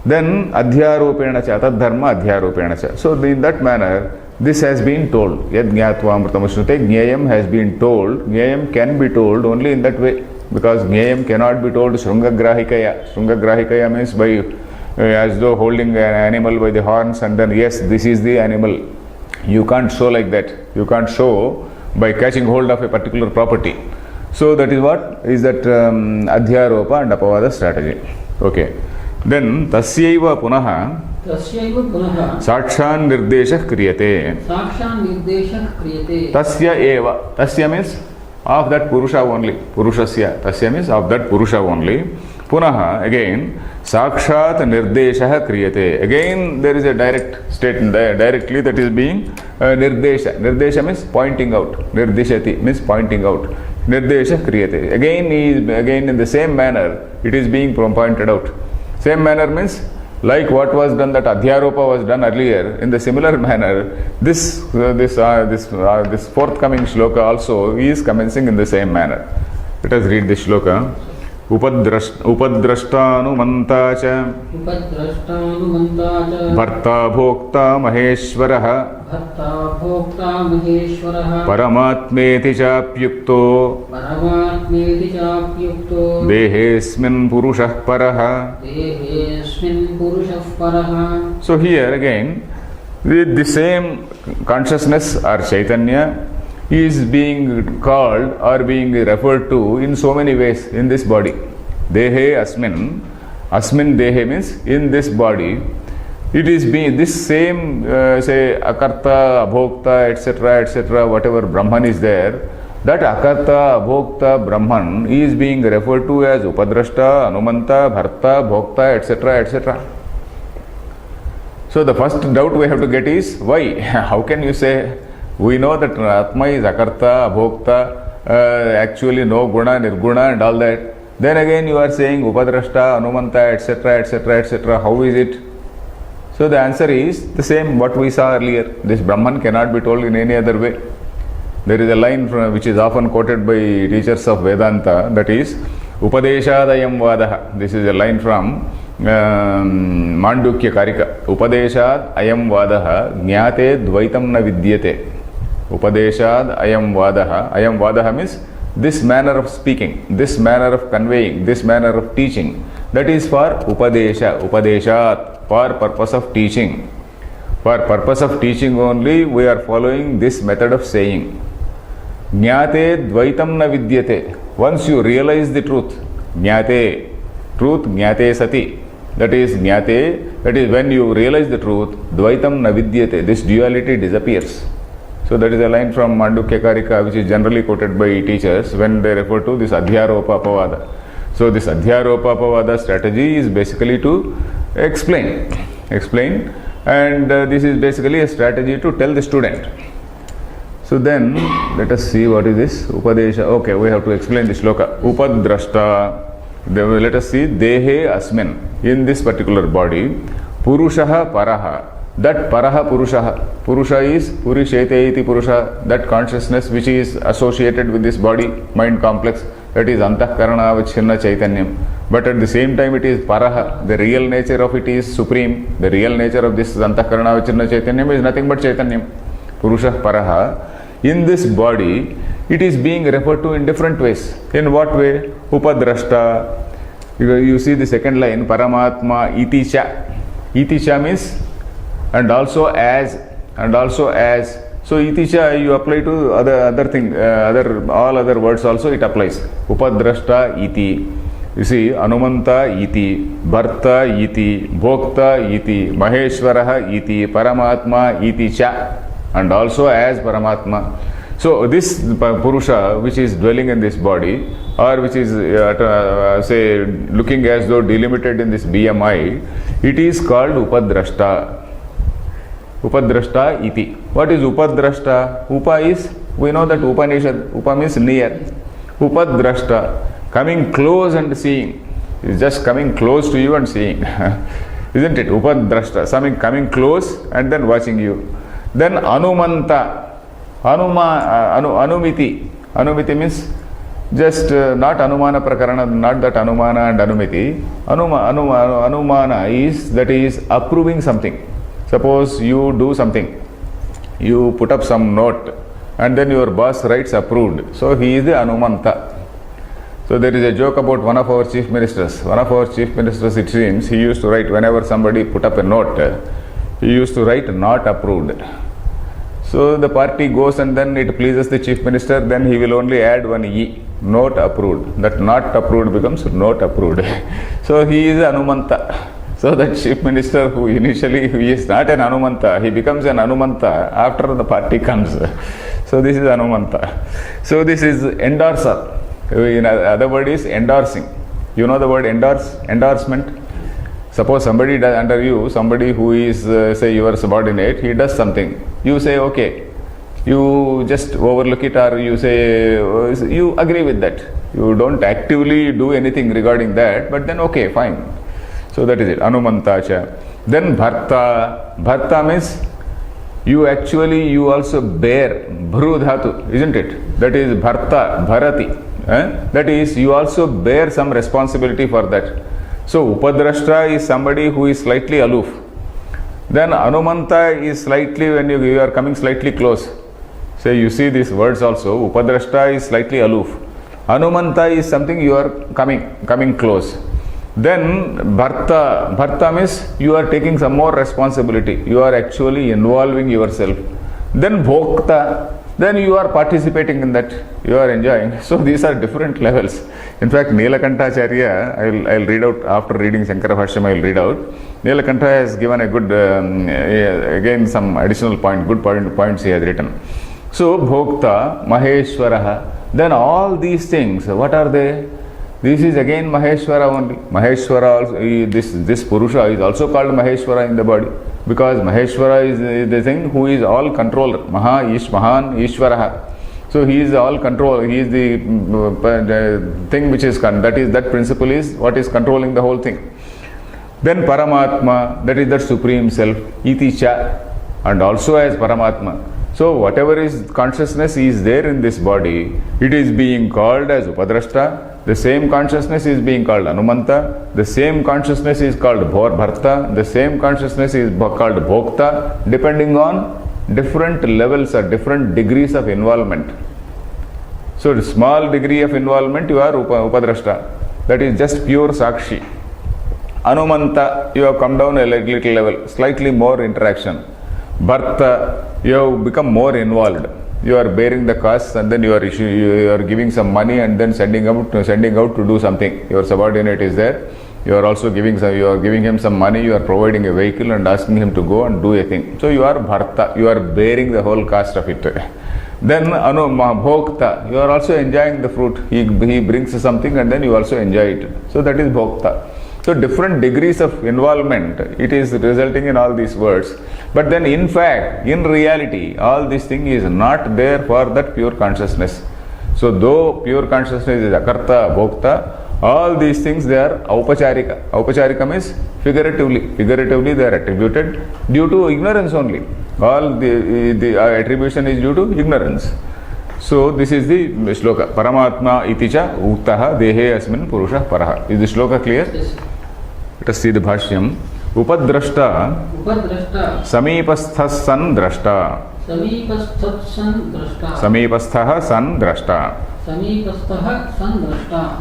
then adhyaropena cha, tadharma adhyaropena cha. So, in that manner, this has been told. Yajñātva amrutamashnute, Jnayam has been told. Jnayam can be told only in that way, because Jnayam cannot be told Shrungagrahikaya. Shrungagrahikaya means by as though holding an animal by the horns and then yes, this is the animal. You can't show like that. You can't show by catching hold of a particular property. So that is what is that adhyaropa and apavada strategy. Okay. Then tasyaiva punaha तस्यैव पुनः sakshan nirdeshah kriyate. साक्षान् निर्देशः क्रियते Tasya eva. Tasya means of that purusha only. Purushasya. Tasya means of that purusha only. Punaha again sakshat nirdeshah kriyate. Again there is a direct statement there, directly that is being nirdesha. Nirdesha means pointing out. Nirdeshati means pointing out. Nirdesha kriyate. Again in the same manner it is being pointed out. Same manner means like what was done, that adhyaropa was done earlier, in the similar manner this forthcoming shloka also is commencing in the same manner. Let us read this shloka. Upadrashtanumanta cha उपद्रष्टानुमन्ता च bharta bhokta maheshwarah भर्ता भोक्ता महेश्वरः paramatmeti chapyukto परमात्मेति चाप्युक्तो dehesmin purushah parah. देहेऽस्मिन् पुरुषः परः. So here again, with the same consciousness or Chaitanya is being called or being referred to in so many ways in this body. Dehe asmin. Asmin dehe means in this body. It is being this same say akarta, abhokta, etc., whatever Brahman is there, that akarta, abhokta, Brahman is being referred to as upadrashta, anumanta, bharta, bhokta, etc. So the first doubt we have to get is why? How can you say? We know that Atma is akarta, abhokta, actually no guna, nirguna and all that. Then again you are saying upadrashta, anumanta, etc. How is it? So the answer is the same what we saw earlier. This Brahman cannot be told in any other way. There is a line which is often quoted by teachers of Vedanta, that is Upadeshadayam Vadaha. This is a line from Mandukya Karika. Upadeshad ayam Vadaha Jnate Dvaitam na Vidyate. Upadeshad ayam Vadaha. Ayam Vadaha means this manner of speaking, this manner of conveying, this manner of teaching. That is for Upadesha, Upadeshat, for purpose of teaching. For purpose of teaching only we are following this method of saying. Jnate Dvaitam na Vidyate. Once you realize the truth, Jnate, truth, Jnate Sati. That is Jnate, that is when you realize the truth, Dvaitam na Vidyate. This duality disappears. So that is a line from Mandukya Karika which is generally quoted by teachers when they refer to this Adhyaropa Apavada. So this Adhyaropa Apavada strategy is basically to explain and this is basically a strategy to tell the student. So then let us see what is this Upadesha. Okay, we have to explain this shloka. Upadrashta. Then let us see Dehe Asmin. In this particular body, Purushaha Paraha. That Paraha Purushaha. Purusha is Purishete iti Purusha. That consciousness which is associated with this body, mind complex. That is Antahkarana Avichinna Chaitanyam. But at the same time it is Paraha. The real nature of it is supreme. The real nature of this Antahkarana Avichinna Chaitanyam is nothing but Chaitanyam. Purusha Paraha. In this body, it is being referred to in different ways. In what way? Upadrashta. You see the second line, Paramatma iti cha. Iti cha means and also as. So iti cha you apply to other thing, all other words also it applies. Upadrashta iti. You see, Anumanta iti, Bharta iti, Bhokta iti, Maheshwaraha iti, Paramatma iti cha, and also as Paramatma. So this Purusha which is dwelling in this body, or which is say looking as though delimited in this BMI, it is called Upadrashta. Upadrashta iti. What is Upadrashta? Upa is, we know that Upanishad, Upa means near. Upadrashta, coming close and seeing. Is just coming close to you and seeing. Isn't it? Upadrashta, something coming close and then watching you. Then Anumanta. Anumiti. Anumiti means just not Anumana Prakarana, not that Anumana and Anumiti. Anumana is, that is approving something. Suppose you do something, you put up some note and then your boss writes approved. So he is the Anumanta. So there is a joke about one of our chief ministers. One of our chief ministers, it seems, he used to write, whenever somebody put up a note, he used to write not approved. So the party goes and then it pleases the chief minister, then he will only add one E, not approved. That not approved becomes not approved. So he is Anumanta. So that chief minister who initially he is not an Anumanta, he becomes an Anumanta after the party comes. So this is Anumanta. So this is endorser. In other word is endorsing. You know the word endorse, endorsement. Suppose somebody does under you, somebody who is say your subordinate, he does something. You say okay. You just overlook it, or you say you agree with that. You don't actively do anything regarding that, but then okay, fine. So that is it, Anumantacha. Then Bharta. Bharta means you also bear, Bhru Dhatu, isn't it? That is Bharta, Bharati. That is, you also bear some responsibility for that. So Upadrashta is somebody who is slightly aloof. Then Anumanta is slightly, when you are coming slightly close. Say you see these words also, Upadrashta is slightly aloof. Anumanta is something you are coming close. Then Bharta means you are taking some more responsibility. You are actually involving yourself. Then Bhokta, then you are participating in that. You are enjoying. So these are different levels. In fact, Nilakantacharya, I'll read out, after reading Shankara Bhashyam, I will read out. Nilakanta has given a good, again some additional points he has written. So Bhokta, Maheshwaraha, then all these things, what are they? This is again Maheshwara only. Maheshwara also, this Purusha is also called Maheshwara in the body, because Maheshwara is the thing who is all controller. Mahan Ishvaraha. So he is all control. He is the thing which is, that principle is what is controlling the whole thing. Then Paramatma, that is that supreme self, Iticha, and also as Paramatma. So whatever is consciousness is there in this body, it is being called as Upadrashta. The same consciousness is being called Anumanta. The same consciousness is called Bharta. The same consciousness is called Bhokta, depending on different levels or different degrees of involvement. So the small degree of involvement, you are Upadrashta. That is just pure Sakshi. Anumanta, you have come down a little level, slightly more interaction. Bharta, you have become more involved. You are bearing the costs, and then you are giving some money and then sending out to do something. Your subordinate is there. You are also giving him some money. You are providing a vehicle and asking him to go and do a thing. So you are Bharta. You are bearing the whole cost of it. Then Bhokta, you are also enjoying the fruit. He brings something and then you also enjoy it. So that is Bhokta. So different degrees of involvement, it is resulting in all these words. But then in fact, in reality, all this thing is not there for that pure consciousness. So though pure consciousness is Akarta, Bhokta, all these things they are Aupacharika. Aupacharika means figuratively. Figuratively they are attributed due to ignorance only. All the attribution is due to ignorance. So this is the shloka. Paramatma iticha uktaha dehe asmin purusha paraha. Is the shloka clear? Yes. Let us see the bhashyam. Upadrashta samipasthah san drashta. Samipasthah san drashta.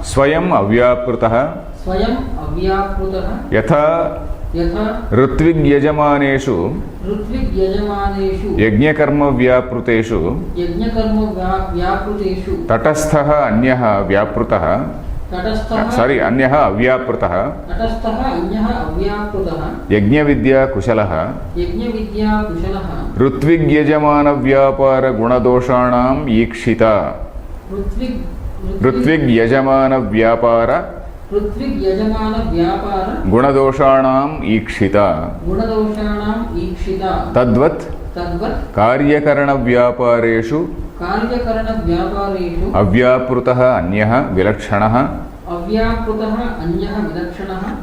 Swayam avyapritah. Yatha ऋत्विग्यजमानेषु यज्ञकर्म व्यापृतेषु तटस्थः अन्यः व्यापृतः अन्यः अव्यापृतः यज्ञविद्या कुशलः ऋत्विग्यजमान गुणदोषाणाम् ईक्षिता ऋत्विग्यजमान व्यापार गुणदोषाणाम् ईक्षिता तद्वत् कार्यकरणव्यापारेषु अव्यापृतः अन्यः विलक्षणः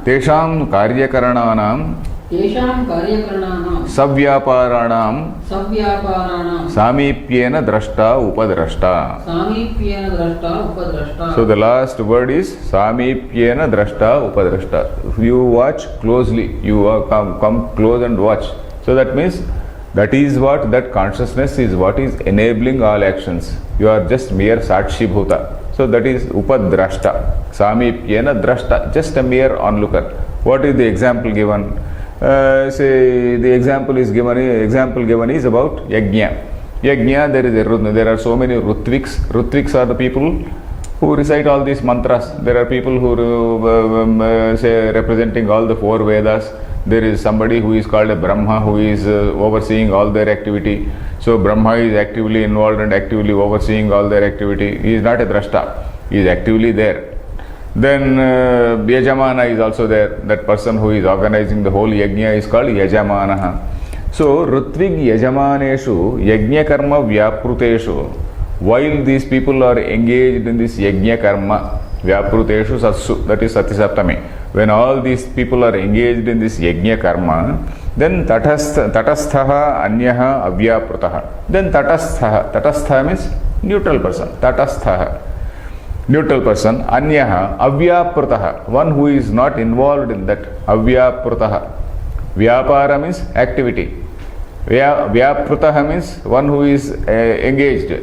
तेषां कार्यकरणानां सव्यापाराणां सामीप्येन द्रष्टा उपद्रष्टा. So the last word is सामीप्येन द्रष्टा उपद्रष्टा. You watch closely, you come close and watch. So that means that is what, that consciousness is what is enabling all actions. You are just mere Sakshi Bhuta. So that is Upadrashta. Samipyena Drashta, just a mere onlooker. What is the example given? Say the example given is about yajna. Yajna, there are so many Rutviks. Rutviks are the people who recite all these mantras. There are people who say representing all the 4 Vedas. There is somebody who is called a Brahma who is overseeing all their activity. So Brahma is actively involved and actively overseeing all their activity. He is not a drashta. He is actively there. Then Yajamana is also there. That person who is organizing the whole yajna is called Yajamanaha. So Rutvig Yajamaneshu Yajna Karma Vyapruteshu. While these people are engaged in this Yajna Karma Vyapruteshu Satsu, that is Satisaptami. When all these people are engaged in this Yajna Karma, then Tatasthaha Anyaha Avyaprutaha. Then Tatastha means neutral person. Tatasthaha, neutral person. Anyaha Avyaprutaha, one who is not involved in that. Avyaprutaha. Vyapara means activity. Vyaprutaha means one who is engaged.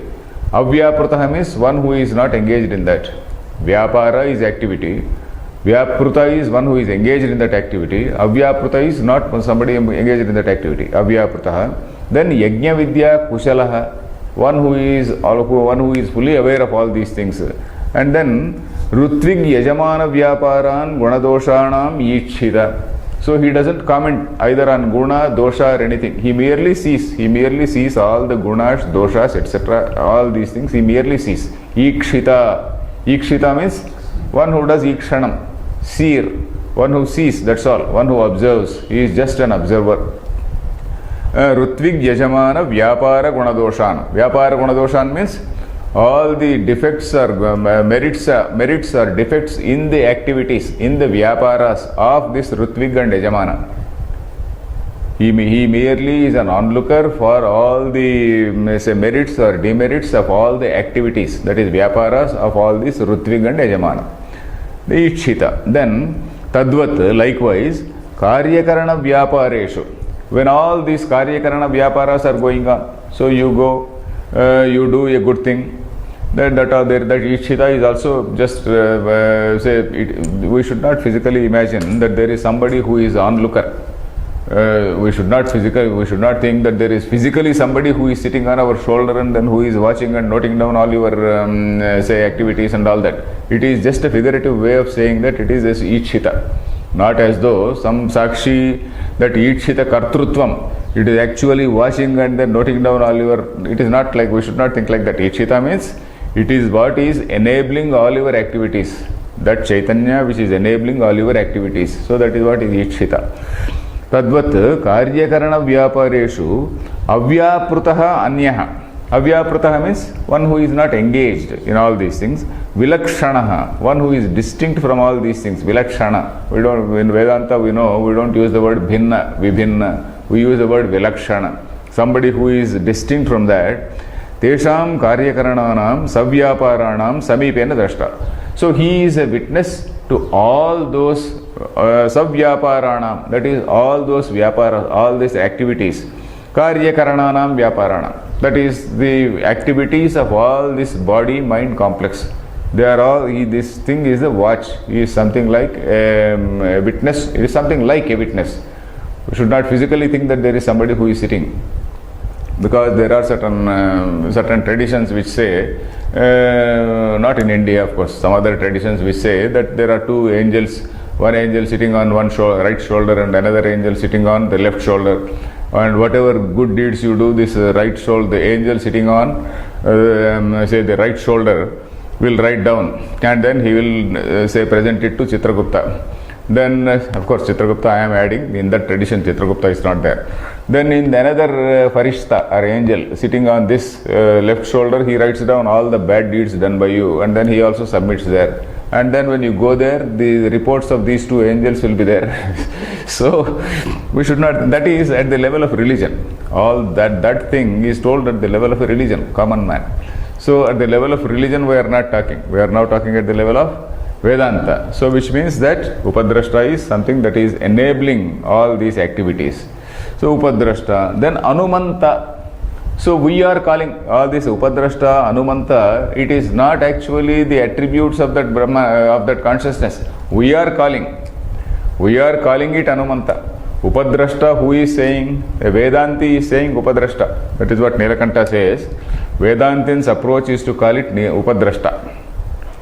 Avyaprutaha means one who is not engaged in that. Vyapara is activity. Vyapruta is one who is engaged in that activity. Avyapruta is not somebody engaged in that activity. Avyaprutaha. Then Yajna Vidya Kushalaha, one who is fully aware of all these things. And then Rutvig Yajamana Vyaparan Gunadoshanam Yikshita. So he doesn't comment either on guna, dosha or anything. He merely sees all the gunas, doshas, etc. All these things he merely sees. Ikshita. Ikshita means one who does ikshanam. Seer. One who sees, that's all. One who observes. He is just an observer. Rutvig Yajamana Vyapara Gunadoshan. Vyapara Gunadoshan means all the defects or merits or defects in the activities, in the Vyaparas of this Rutvig and Yajamana. He merely is an onlooker for all the merits or demerits of all the activities, that is Vyaparas of all this Rutvig and Yajamana. The Ikshita. Then Tadvat, likewise, Karyakarana Vyapareshu. When all these Karyakarana Vyaparas are going on, so you go, you do a good thing, that Ikshita is also just we should not physically imagine that there is somebody who is onlooker. We should not think that there is physically somebody who is sitting on our shoulder and then who is watching and noting down all your activities and all that. It is just a figurative way of saying that it is as Ikshita. Not as though some Sakshi, that Ikshita Kartrutvam, it is actually watching and then noting down all your, it is not like, we should not think like that. Ikshita means it is what is enabling all your activities. That Chaitanya which is enabling all your activities. So that is what is Ikshita. Tadvat Karyakarana Vyapareshu Avyaprutaha Anyaha. Avyaprutaha means one who is not engaged in all these things. Vilakshanaha, one who is distinct from all these things. Vilakshana. In Vedanta we know we don't use the word bhinna, vibhinna. We use the word vilakshana. Somebody who is distinct from that. Tesham Karyakarananam Savyaparanam Samipena Drashta. So he is a witness to all those Savyaparanam, that is all those Vyaparas, all these activities. Karyakarananam Vyaparanam, that is the activities of all this body mind complex. They are all, this thing is a watch, is something like a witness, it is something like a witness. We should not physically think that there is somebody who is sitting. Because there are certain traditions which say, not in India of course, some other traditions which say that there are 2 angels, one angel sitting on one right shoulder and another angel sitting on the left shoulder, and whatever good deeds you do, this right shoulder, the angel sitting on say the right shoulder will write down, and then he will present it to Chitragupta. Then of course Chitragupta I am adding, in that tradition Chitragupta is not there. Then in another Farishta or angel sitting on this left shoulder, he writes down all the bad deeds done by you, and then he also submits there. And then when you go there, the reports of these 2 angels will be there. So we should not, that is at the level of religion. All that thing is told at the level of a religion, common man. So at the level of religion we are not talking. We are now talking at the level of Vedanta. So which means that Upadrashta is something that is enabling all these activities. So Upadrashta, then Anumanta. So we are calling all this Upadrashta, Anumanta, it is not actually the attributes of that Brahma, of that consciousness. We are calling it Anumanta. Upadrashta, who is saying? A Vedanti is saying Upadrashta. That is what Nilakanta says. Vedantin's approach is to call it Upadrashta.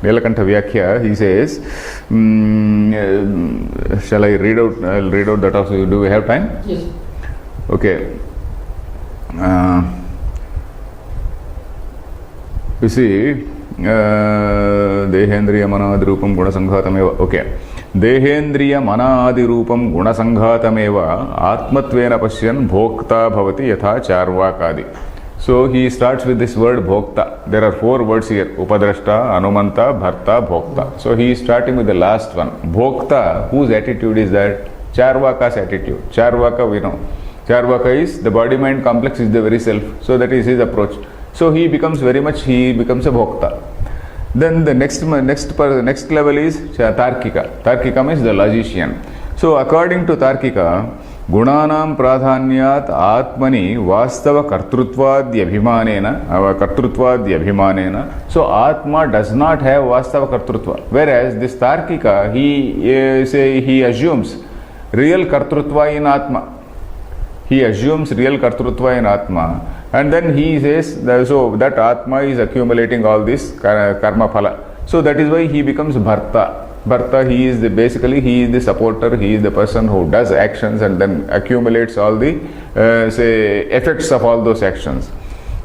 Nilakanta Vyakhya, he says, shall I read out? I'll read out that also. Do we have time? Yes. Okay. You see, Dehendriya Manadi Gunasanghatameva. Okay. Dehendriya Manadi Gunasanghatameva Atmatvena Pashyan Bhokta Bhavati Yatha Charvakadi. So he starts with this word Bhokta. There are 4 words here: Upadrashta, Anumanta, Bharta, Bhokta. So he is starting with the last one. Bhokta, whose attitude is that? Charvaka's attitude. Charvaka, we know. Charvaka is the body-mind complex is the very self. So that is his approach. So he becomes a Bhokta. Then the next level is Tarkika. Tarkika means the logician. So according to Tarkika, Gunanam Pradhanyat Atmani Vastava Kartrutvadyabhimanena. So Atma does not have Vastava Kartrutva. Whereas this Tarkika, he assumes real Kartrutva in Atma. He assumes real Kartrutva in Atma. And then he says that, so that Atma is accumulating all this karma phala. So that is why he becomes Bharta. Bharta, he is the supporter, he is the person who does actions and then accumulates all the effects of all those actions.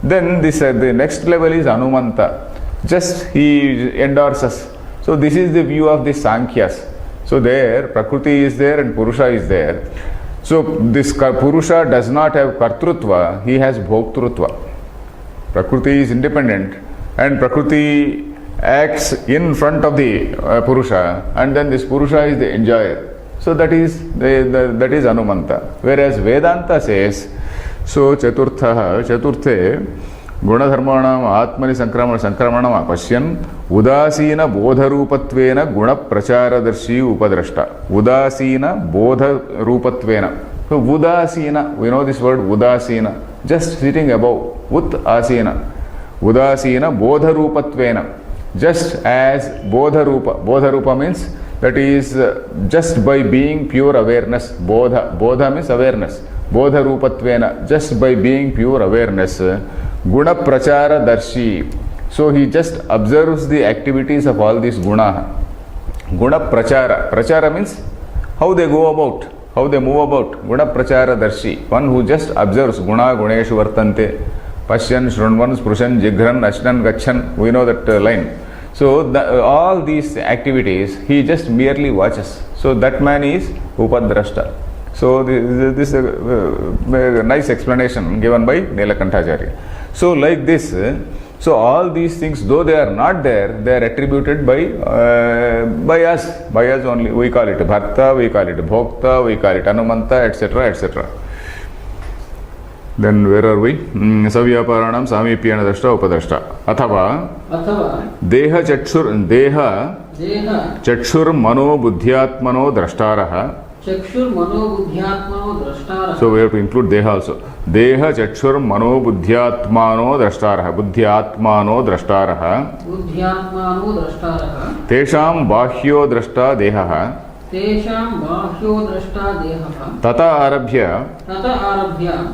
Then the next level is Anumanta. Just he endorses. So this is the view of the Sankhyas. So there Prakriti is there and Purusha is there. So this Purusha does not have Kartrutva, he has Bhoktrutva. Prakriti is independent and Prakriti acts in front of the Purusha, and then this Purusha is the enjoyer. So that is Anumanta. Whereas Vedanta says, so Chaturthe Gunadharmanam Atmani Sankramanam Apashyan Udasina Bodharoopatvena Guna Pracharadarshi Upadrashta. Udasina Bodharupatvena. So Udasina, we know this word Udasina, just sitting above, Ut Asina. Udasina Bodharupatvena. Just as Bodharupa. Bodharupa means that is just by being pure awareness. Bodha means awareness. Bodharupatvena, just by being pure awareness. Guna Prachara Darshi. So he just observes the activities of all these guna. Guna Prachara. Prachara means how they go about, how they move about. Guna Prachara Darshi. One who just observes Guna Guneshu Vartante. Pashyan, Shrunvan, Sprushan, Jigran, Ashnan, Gachan. We know that line. So all these activities he just merely watches. So that man is Upadrashta. So this is a nice explanation given by Nilakantacharya. So like this, so all these things, though they are not there, they are attributed by us only. We call it Bharta, we call it Bhokta, we call it Anumanta, etc., etc. Then where are we? Savyaparanam Samipyana Drashta Upadrashta. Athava Deha Chakshur Mano Buddhyatmano Drashtaraha. So we have to include Deha also. Deha Chakshur Mano Buddhyatmano Drashtaraha. Buddhyatmano Drashtaraha. Tesham Bahyo Drashta Dehaha. Tata Arabhya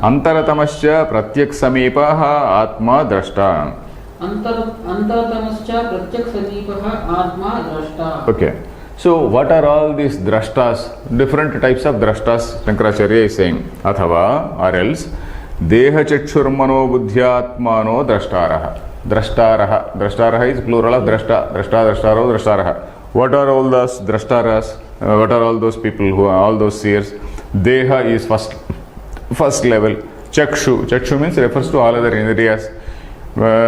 Antaratamashcha Pratyak Samipaha Atma Drashta. Okay. So what are all these drashtas? Different types of drashtas Shankaracharya is saying. Athava, or else Deha Chakshurmano Buddhyatmano Drashtaraha. Drashtaraha. Drashtaraha is plural of drashta. Drashta, drashtaro, drashtaraha. What are all those drashtaras? What are all those people who are all those seers? Deha is first level. Chakshu. Chakshu means refers to all other indriyas.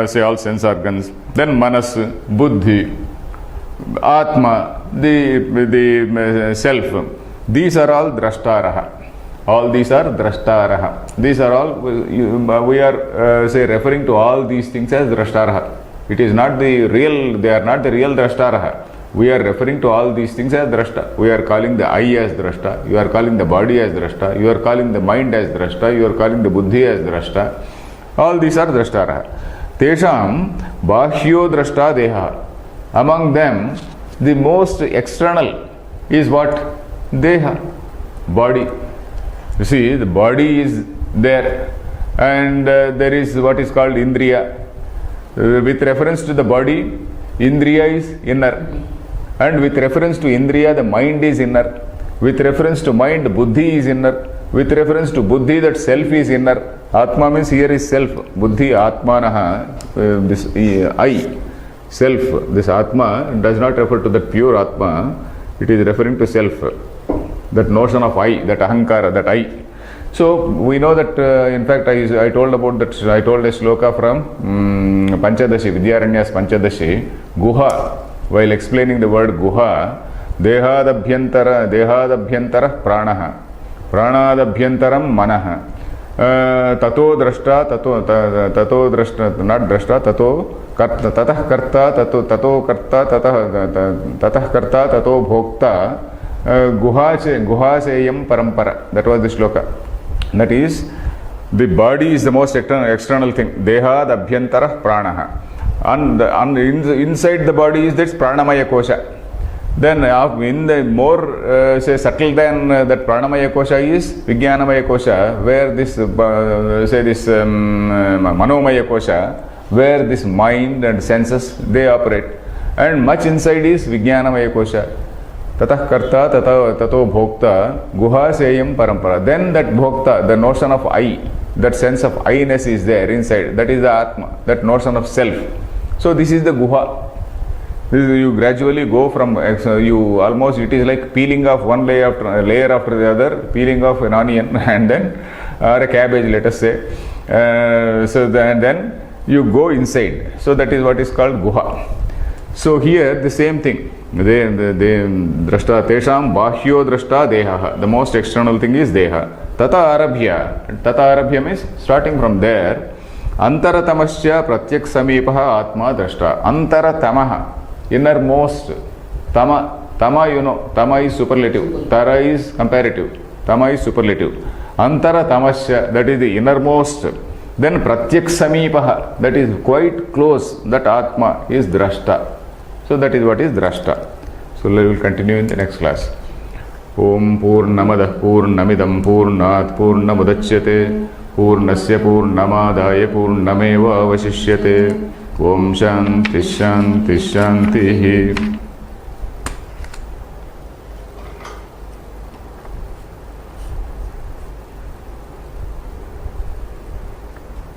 Say all sense organs. Then Manas, Buddhi, Atma, the self. These are all drashtaraha. All these are drashtaraha. These are all, we are say referring to all these things as drashtaraha. It is not the real, they are not the real drashtaraha. We are referring to all these things as drashta. We are calling the eye as drashta. You are calling the body as drashta. You are calling the mind as drashta. You are calling the buddhi as drashta. All these are drashtaraha. Tesham bahyo drashta deha. Among them, the most external is what? Deha, body. You see, the body is there, and there is what is called Indriya. With reference to the body, Indriya is inner. And with reference to Indriya, the mind is inner. With reference to mind, Buddhi is inner. With reference to Buddhi, that self is inner. Atma means here is self. Buddhi, Atmanaha, this I, self. This Atma does not refer to that pure Atma. It is referring to self. That notion of I, that Ahankara, that I. So we know that, in fact, I told about that. I told a shloka from Panchadashi, Vidyaranya's Panchadashi, Guha. While explaining the word Guha, Dehadabhyantara Pranaha, Pranadabhyantaram Manaha, Tato Drashta, Tato Drashta, not Drashta, Tato Karta, Tatah Karta, Tato Karta, Tatah Karta, Tato Bhokta, Guha Seyam Parampara. That was the shloka. That is, the body is the most external thing. Dehadabhyantara Pranaha. And inside the body is that Pranamaya Kosha. Then in the more subtle than that Pranamaya Kosha is Vijnanamaya Kosha, where this Manomaya Kosha, where this mind and senses they operate. And much inside is Vijnanamaya Kosha. Tatah Karta, Tato Bhokta, Guha Seyam Parampara. Then that Bhokta, the notion of I, that sense of I-ness is there inside. That is the Atma, that notion of self. So this is the Guha. You gradually go from, you almost, it is like peeling off one layer after the other, peeling off an onion and then, or a cabbage, let us say. So then you go inside. So that is what is called Guha. So here the same thing. Drashta tesham bahyo drashta deha. The most external thing is deha. Tata arabhya means starting from there. Antaratamasya pratyak samipaha atma drashta. Antaratamaha, innermost. Tama you know, tama is superlative. Tara is comparative. Tama is superlative. Antaratamasya, that is the innermost. Then pratyak samipaha, that is quite close. That atma is drashta. So that is what is drashta. So we will continue in the next class. Om Purnamadah Purnamidam Purnat Purnamudachyate Purnasya Purnamadaya Purnameva Vasishyate. Om Shanti Shanti Shanti.